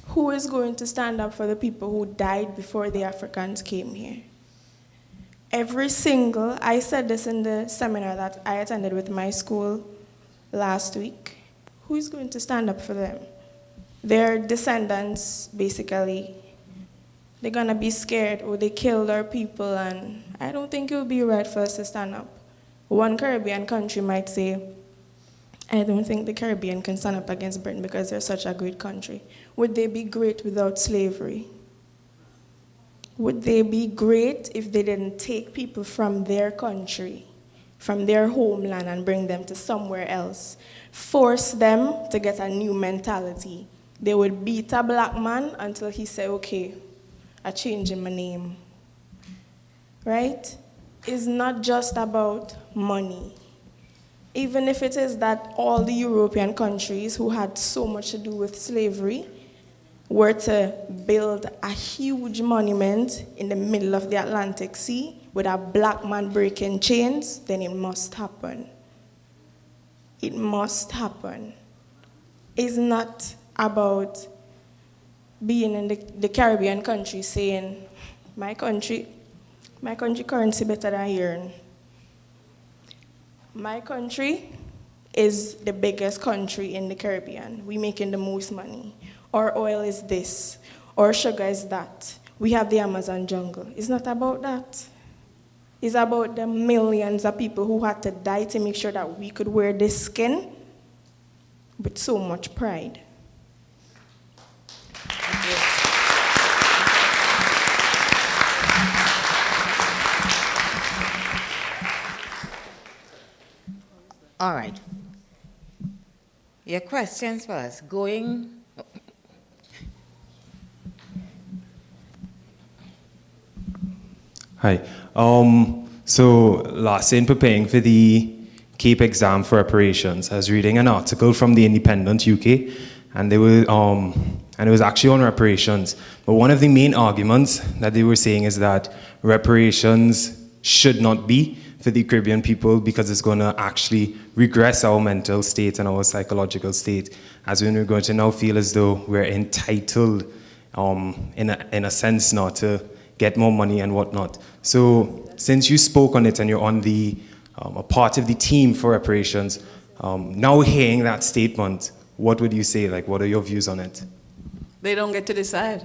Speaker 12: Who is going to stand up for the people who died before the Africans came here? I said this in the seminar that I attended with my school last week. Who is going to stand up for them? Their descendants, basically, they're gonna be scared, or they killed our people, and I don't think it would be right for us to stand up. One Caribbean country might say, I don't think the Caribbean can stand up against Britain because they're such a great country. Would they be great without slavery? Would they be great if they didn't take people from their country, from their homeland, and bring them to somewhere else? Force them to get a new mentality. They would beat a black man until he said, okay, I change my name. Right? It's not just about money. Even if it is that all the European countries who had so much to do with slavery were to build a huge monument in the middle of the Atlantic Sea with a black man breaking chains, then it must happen. It must happen. It's not about being in the Caribbean country saying, my country currency better than yours. My country is the biggest country in the Caribbean. We're making the most money. Our oil is this. Our sugar is that. We have the Amazon jungle. It's not about that. It's about the millions of people who had to die to make sure that we could wear this skin with so much pride.
Speaker 7: All right. Your questions first.
Speaker 13: Hi. So last in preparing for the CAPE exam for reparations, I was reading an article from the Independent UK, and it was actually on reparations. But one of the main arguments that they were saying is that reparations should not be for the Caribbean people because it's going to actually regress our mental state and our psychological state, as we're going to now feel as though we're entitled, in a sense, not to get more money and whatnot. So since you spoke on it and you're on a part of the team for reparations, now hearing that statement, what would you say? Like, what are your views on it?
Speaker 8: They don't get to decide.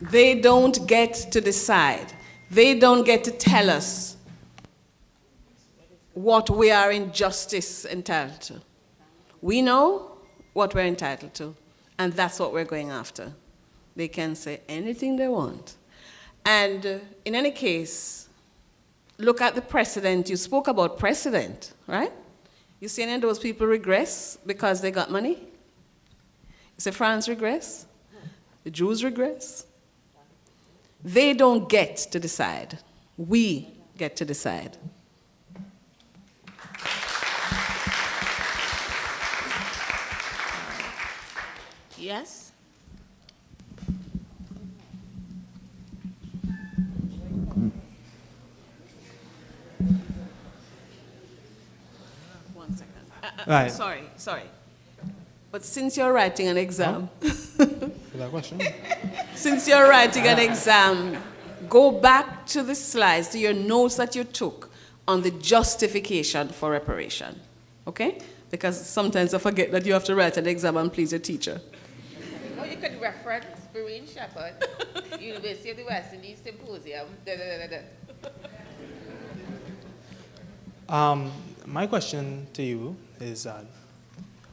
Speaker 8: They don't get to decide. They don't get to tell us what we are in justice entitled to. We know what we're entitled to, and that's what we're going after. They can say anything they want. And in any case, look at the precedent. You spoke about precedent, right? You see any of those people regress because they got money? You say France regress? The Jews regress? They don't get to decide. We get to decide.
Speaker 7: Yes?
Speaker 8: One second.
Speaker 9: Right.
Speaker 8: Sorry. But since you're writing an exam,
Speaker 9: That question?
Speaker 8: since you're writing an exam, go back to the slides, to your notes that you took on the justification for reparation, okay? Because sometimes I forget that you have to write an exam and please your teacher.
Speaker 7: Or you could reference Marine Shepherd, University of the West Indies Symposium,
Speaker 9: My question to you is,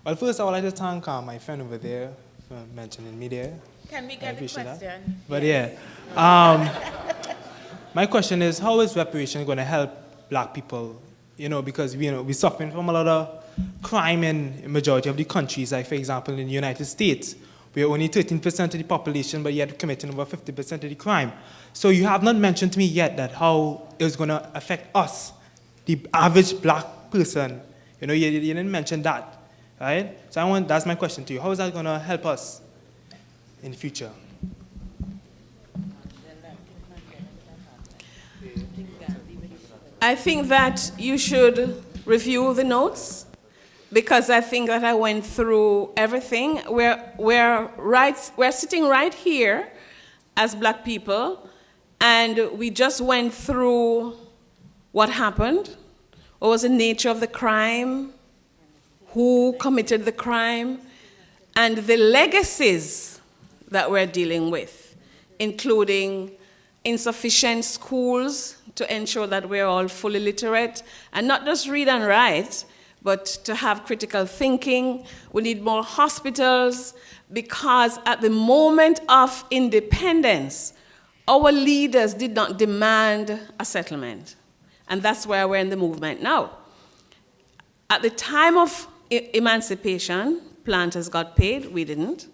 Speaker 9: well, first I would like to thank my friend over there for mentioning me there.
Speaker 7: Can we
Speaker 9: I
Speaker 7: get the
Speaker 9: appreciate
Speaker 7: question?
Speaker 9: that. But yeah, my question is, how is reparations going to help black people? You know, because we're suffering from a lot of crime in majority of the countries. Like, for example, in the United States, we are only 13% of the population, but yet committing over 50% of the crime. So you have not mentioned to me yet that how it's going to affect us, the average black person. You know, you didn't mention that, right? So that's my question to you. How is that going to help us in the future?
Speaker 8: I think that you should review the notes, because I think that I went through everything. We're sitting right here as black people, and we just went through what happened, what was the nature of the crime, who committed the crime, and the legacies that we're dealing with, including insufficient schools to ensure that we're all fully literate, and not just read and write, but to have critical thinking. We need more hospitals, because at the moment of independence, our leaders did not demand a settlement. And that's where we're in the movement now. At the time of emancipation, planters got paid, we didn't.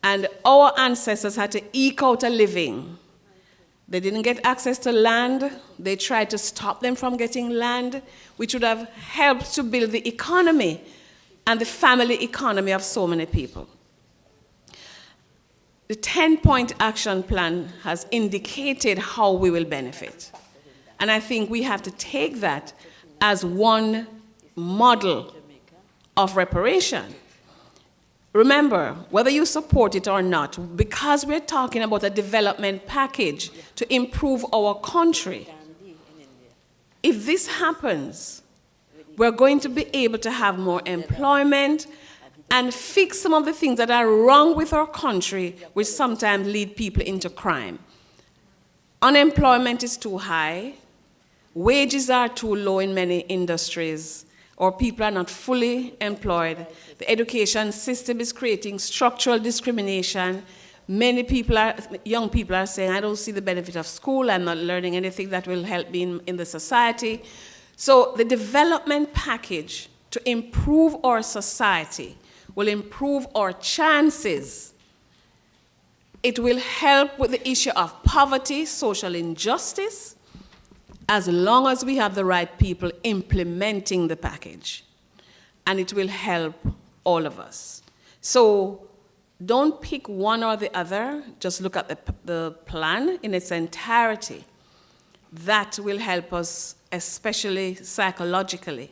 Speaker 8: And our ancestors had to eke out a living. They didn't get access to land. They tried to stop them from getting land, which would have helped to build the economy and the family economy of so many people. The 10-point action plan has indicated how we will benefit. And I think we have to take that as one model of reparation. Remember, whether you support it or not, because we're talking about a development package to improve our country, if this happens, we're going to be able to have more employment and fix some of the things that are wrong with our country, which sometimes lead people into crime. Unemployment is too high, wages are too low in many industries, or people are not fully employed. The education system is creating structural discrimination. Many people young people are saying, I don't see the benefit of school, I'm not learning anything that will help me in the society. So the development package to improve our society will improve our chances. It will help with the issue of poverty, social injustice, as long as we have the right people implementing the package. And it will help all of us. So don't pick one or the other, just look at the plan in its entirety. That will help us, especially psychologically.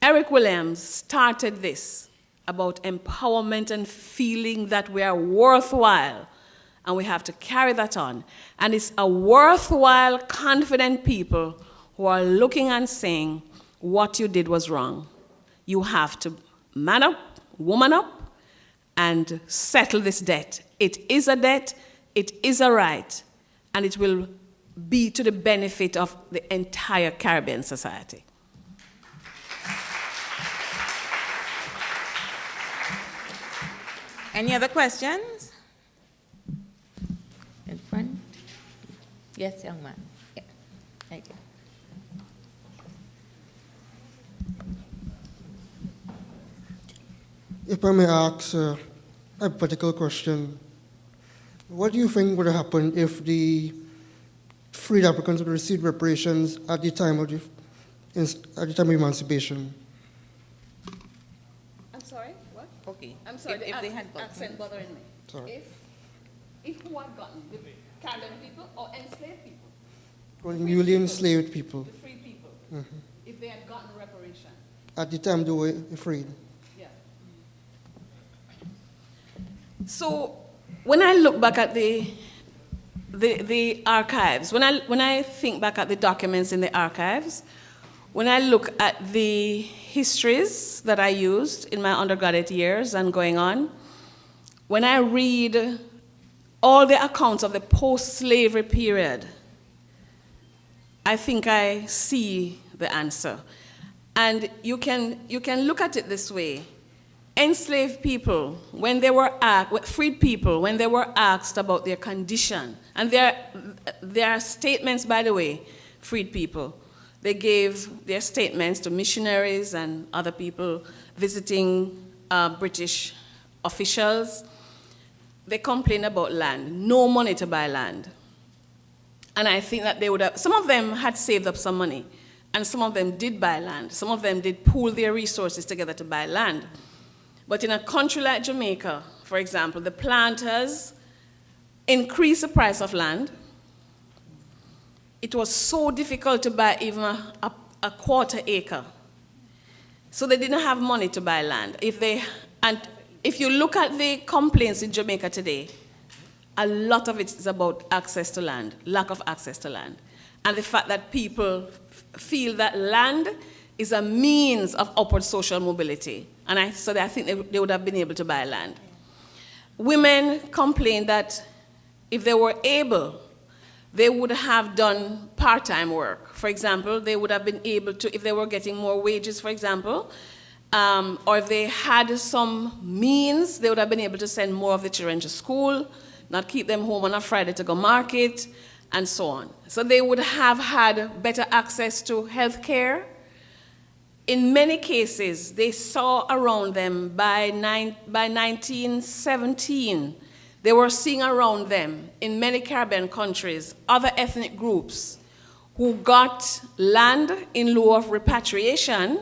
Speaker 8: Eric Williams started this about empowerment and feeling that we are worthwhile, and we have to carry that on. And it's a worthwhile, confident people who are looking and saying, what you did was wrong. You have to man up, woman up, and settle this debt. It is a debt, it is a right, and it will be to the benefit of the entire Caribbean society.
Speaker 7: Any other questions? In front? Yes, young man. Yeah. Thank you.
Speaker 14: If I may ask a particular question, what do you think would happen if the freed Africans would receive reparations at the time of emancipation?
Speaker 8: I'm sorry, what?
Speaker 7: Okay.
Speaker 8: I'm sorry,
Speaker 7: if they had gotten
Speaker 8: accent bothering me.
Speaker 14: Sorry.
Speaker 8: If who had gotten? The Caribbean people or enslaved people?
Speaker 14: Well, newly enslaved people.
Speaker 8: The free people.
Speaker 14: Mm-hmm.
Speaker 8: If they had gotten reparation.
Speaker 14: At the time they were freed.
Speaker 8: Yeah. So when I look back at the archives, when I think back at the documents in the archives, when I look at the histories that I used in my undergraduate years and going on, when I read all the accounts of the post-slavery period, I think I see the answer. And you can look at it this way. Enslaved people, when they were freed people, when they were asked about their condition, and there are statements, by the way, freed people. They gave their statements to missionaries and other people visiting British officials. They complained about land, no money to buy land. And I think that they would have, some of them had saved up some money, and some of them did buy land. Some of them did pool their resources together to buy land. But in a country like Jamaica, for example, the planters increased the price of land. It was so difficult to buy even a quarter acre. So they didn't have money to buy land. And if you look at the complaints in Jamaica today, a lot of it is about access to land, lack of access to land. And the fact that people feel that land is a means of upward social mobility. And so I think they would have been able to buy land. Women complained that if they were able, they would have done part-time work. For example, they would have been able to, if they were getting more wages, for example, or if they had some means, they would have been able to send more of the children to school, not keep them home on a Friday to go market, and so on. So they would have had better access to health care. In many cases, they saw around them by 1917, they were seeing around them in many Caribbean countries, other ethnic groups who got land in lieu of repatriation,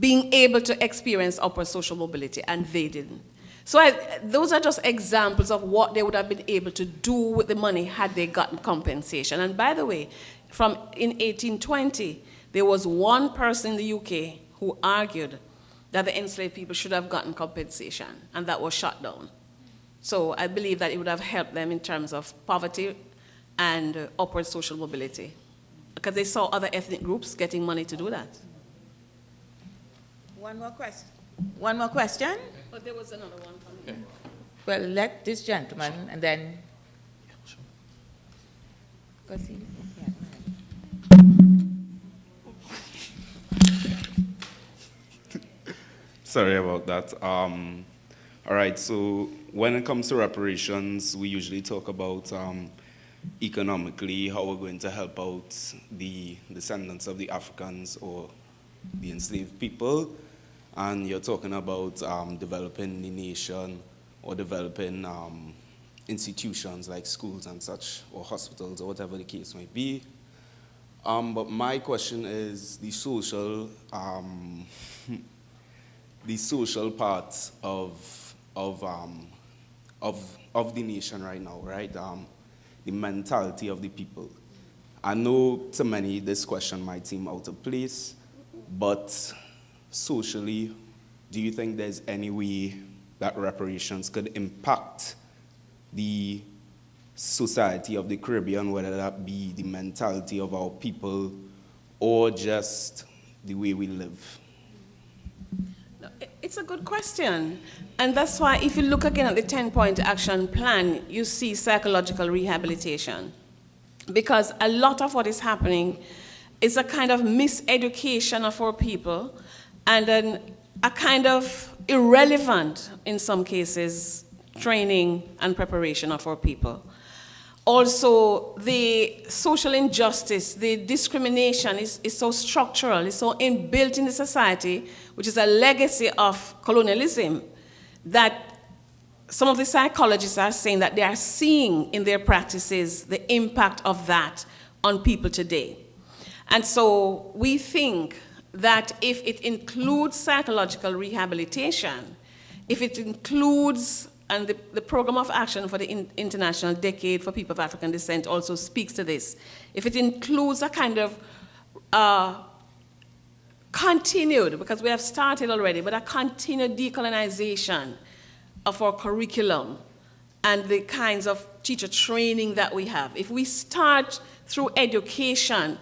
Speaker 8: being able to experience upward social mobility, and they didn't. So those are just examples of what they would have been able to do with the money had they gotten compensation. And by the way, in 1820, there was one person in the UK who argued that the enslaved people should have gotten compensation, and that was shot down. So I believe that it would have helped them in terms of poverty and upward social mobility, because they saw other ethnic groups getting money to do that.
Speaker 7: One more question. One more question?
Speaker 8: But there was another one coming.
Speaker 7: Well, let this gentleman, and then...
Speaker 15: Sorry about that. All right, so when it comes to reparations, we usually talk about economically how we're going to help out the descendants of the Africans or the enslaved people. And you're talking about developing the nation or developing institutions like schools and such, or hospitals, or whatever the case might be. But my question is the social part of the nation right now, right? The mentality of the people. I know to many this question might seem out of place, but socially, do you think there's any way that reparations could impact the society of the Caribbean, whether that be the mentality of our people or just the way we live?
Speaker 8: It's a good question. And that's why if you look again at the 10-point action plan, you see psychological rehabilitation. Because a lot of what is happening is a kind of miseducation of our people, and a kind of irrelevant, in some cases, training and preparation of our people. Also, the social injustice, the discrimination is so structural, it's so inbuilt in the society, which is a legacy of colonialism, that some of the psychologists are saying that they are seeing in their practices the impact of that on people today. And so we think that if it includes psychological rehabilitation, if it includes, and the program of action for the International Decade for People of African Descent also speaks to this, if it includes a kind of continued, because we have started already, but a continued decolonization of our curriculum and the kinds of teacher training that we have. If we start through education,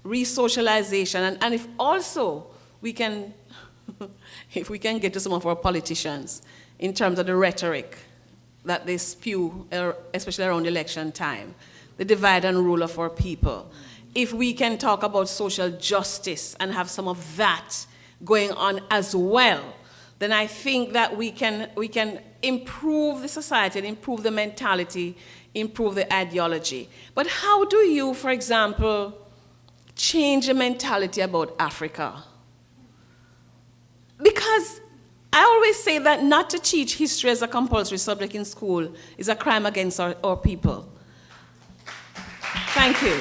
Speaker 8: re-socialization, and if also we can, if we can get to some of our politicians in terms of the rhetoric that they spew, especially around election time, the divide and rule of our people. if we can talk about social justice and have some of that going on as well, then I think that we can improve the society and improve the mentality, improve the ideology. But how do you, for example, change the mentality about Africa? Because I always say that not to teach history as a compulsory subject in school is a crime against our people. Thank you.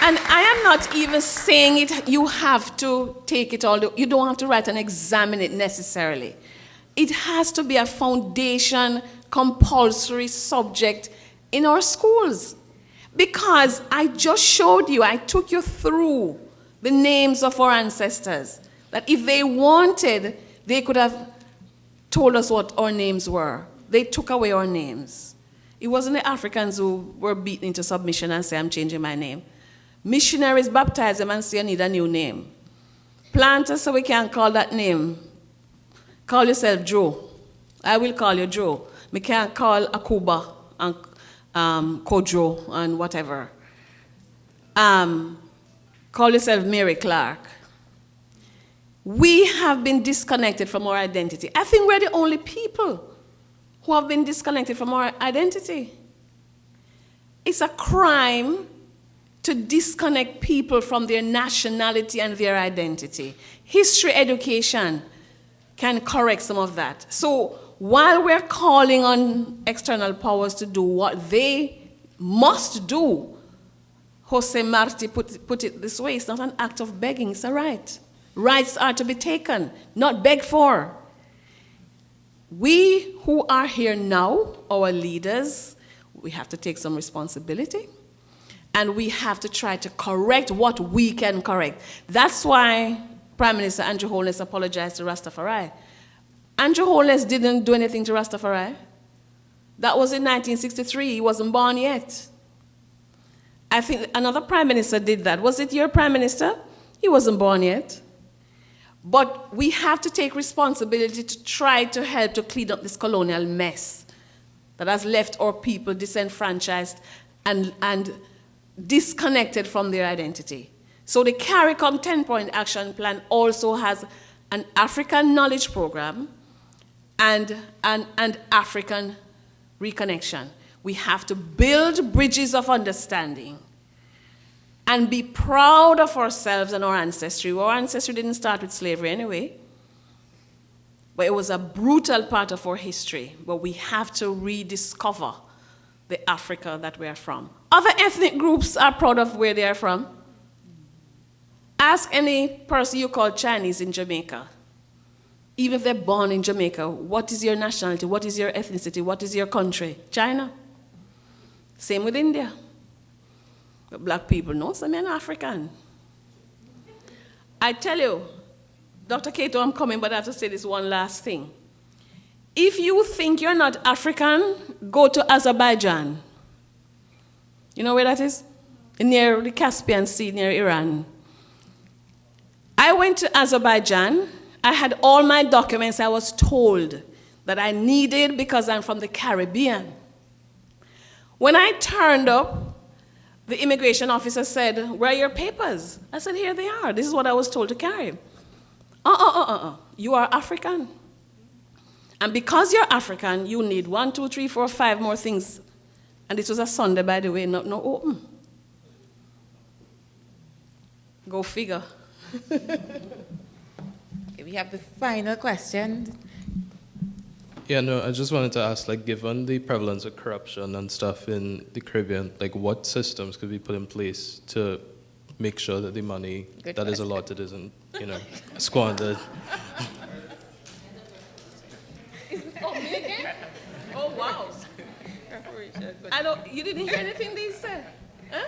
Speaker 8: And I am not even saying it, you have to take it all, you don't have to write and examine it necessarily. It has to be a foundation, compulsory subject in our schools. Because I just showed you, I took you through the names of our ancestors, that if they wanted, they could have told us what our names were. They took away our names. It wasn't the Africans who were beaten into submission and say, I'm changing my name. Missionaries baptize them and say, I need a new name. Planters, so we can't call that name. Call yourself Joe. I will call you Joe. We can't call Akuba and Kojo and whatever. Call yourself Mary Clark. We have been disconnected from our identity. I think we're the only people who have been disconnected from our identity. It's a crime to disconnect people from their nationality and their identity. History education can correct some of that. So while we're calling on external powers to do what they must do, Jose Marti put it this way, it's not an act of begging, it's a right. Rights are to be taken, not begged for. We who are here now, our leaders, we have to take some responsibility, and we have to try to correct what we can correct. That's why Prime Minister Andrew Holness apologized to Rastafari. Andrew Holness didn't do anything to Rastafari. That was in 1963, he wasn't born yet. I think another prime minister did that. Was it your prime minister? He wasn't born yet. But we have to take responsibility to try to help to clean up this colonial mess that has left our people disenfranchised and disconnected from their identity. So the CARICOM 10-point action plan also has an African knowledge program and African reconnection. We have to build bridges of understanding and be proud of ourselves and our ancestry. Our ancestry didn't start with slavery anyway, but it was a brutal part of our history. But we have to rediscover the Africa that we are from. Other ethnic groups are proud of where they are from. Ask any person you call Chinese in Jamaica. Even if they're born in Jamaica, what is your nationality? What is your ethnicity? What is your country? China. Same with India. But black people know, so I'm an African. I tell you, Dr. Kato, I'm coming, but I have to say this one last thing. If you think you're not African, go to Azerbaijan. You know where that is? Near the Caspian Sea, near Iran. I went to Azerbaijan. I had all my documents I was told that I needed because I'm from the Caribbean. When I turned up, the immigration officer said, where are your papers? I said, here they are. This is what I was told to carry. You are African. And because you're African, you need 1, 2, 3, 4, 5 more things. And this was a Sunday, by the way, no open. Go figure.
Speaker 7: We have the final question.
Speaker 11: Yeah, no, I just wanted to ask, like, given the prevalence of corruption and stuff in the Caribbean, like, what systems could be put in place to make sure that the money that is allotted isn't, squandered?
Speaker 8: Oh, me again? Oh, wow. You didn't hear anything they said? Huh?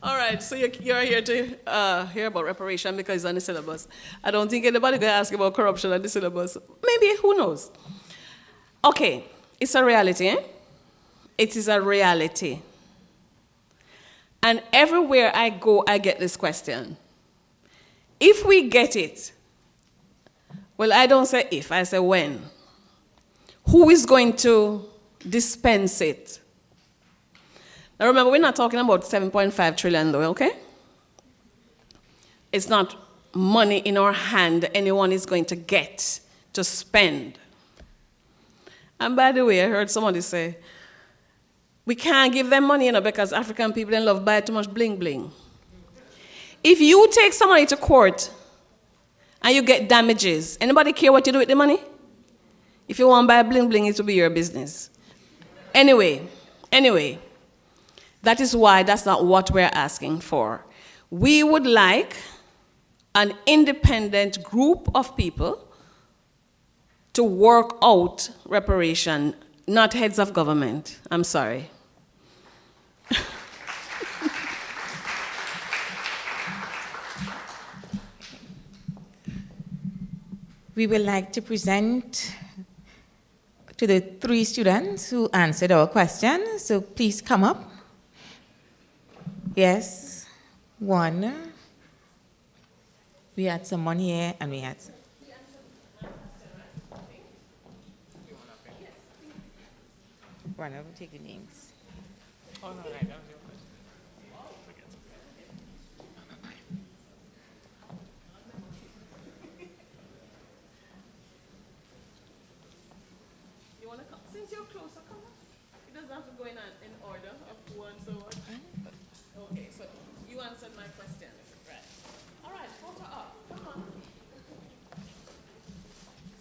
Speaker 8: All right, so you're here to hear about reparation because it's on the syllabus. I don't think anybody's going to ask about corruption on the syllabus. Maybe, who knows? Okay, it's a reality, eh? It is a reality. And everywhere I go, I get this question. If we get it, well, I don't say if, I say when. Who is going to dispense it? Now remember, we're not talking about 7.5 trillion though, okay? It's not money in our hand anyone is going to get to spend. And by the way, I heard somebody say, we can't give them money, because African people don't love buy too much bling bling. If you take somebody to court and you get damages, anybody care what you do with the money? If you want to buy bling bling, it will be your business. Anyway, that is why that's not what we're asking for. We would like an independent group of people to work out reparation, not heads of government. I'm sorry.
Speaker 7: We would like to present to the 3 students who answered our question. So please come up. Yes, 1. We had someone here and we had... One of them take the names. Oh, no, right. That was your question.
Speaker 8: You want to come? Since you're closer, come on. It doesn't have to go in order of who and so on. Okay, so you answered my questions. Right. All right, photo up. Come on.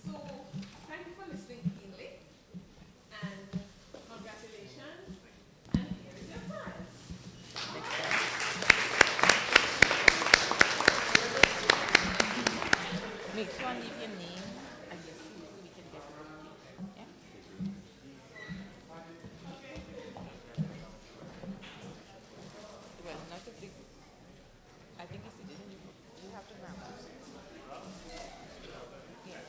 Speaker 8: So, thank you for listening keenly. And congratulations. And here is your prize.
Speaker 7: Make sure and leave your name and your school so we can get it. Yeah? Well, not a big... I think it's... You have to grab it. Yeah.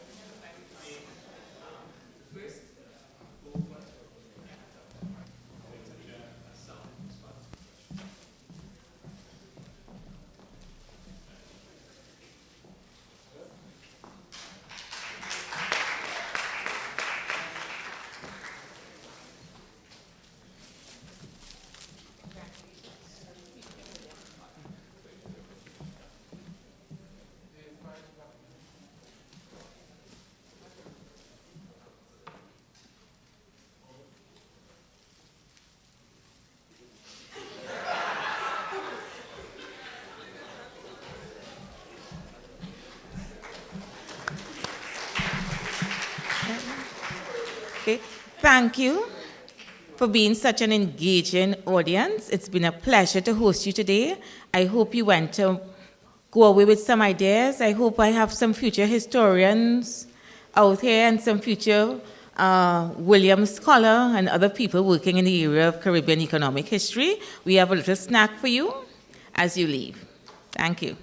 Speaker 7: Okay. Thank you for being such an engaging audience. It's been a pleasure to host you today. I hope you went to go away with some ideas. I hope I have some future historians out here and some future Williams scholar and other people working in the area of Caribbean economic history. We have a little snack for you as you leave. Thank you.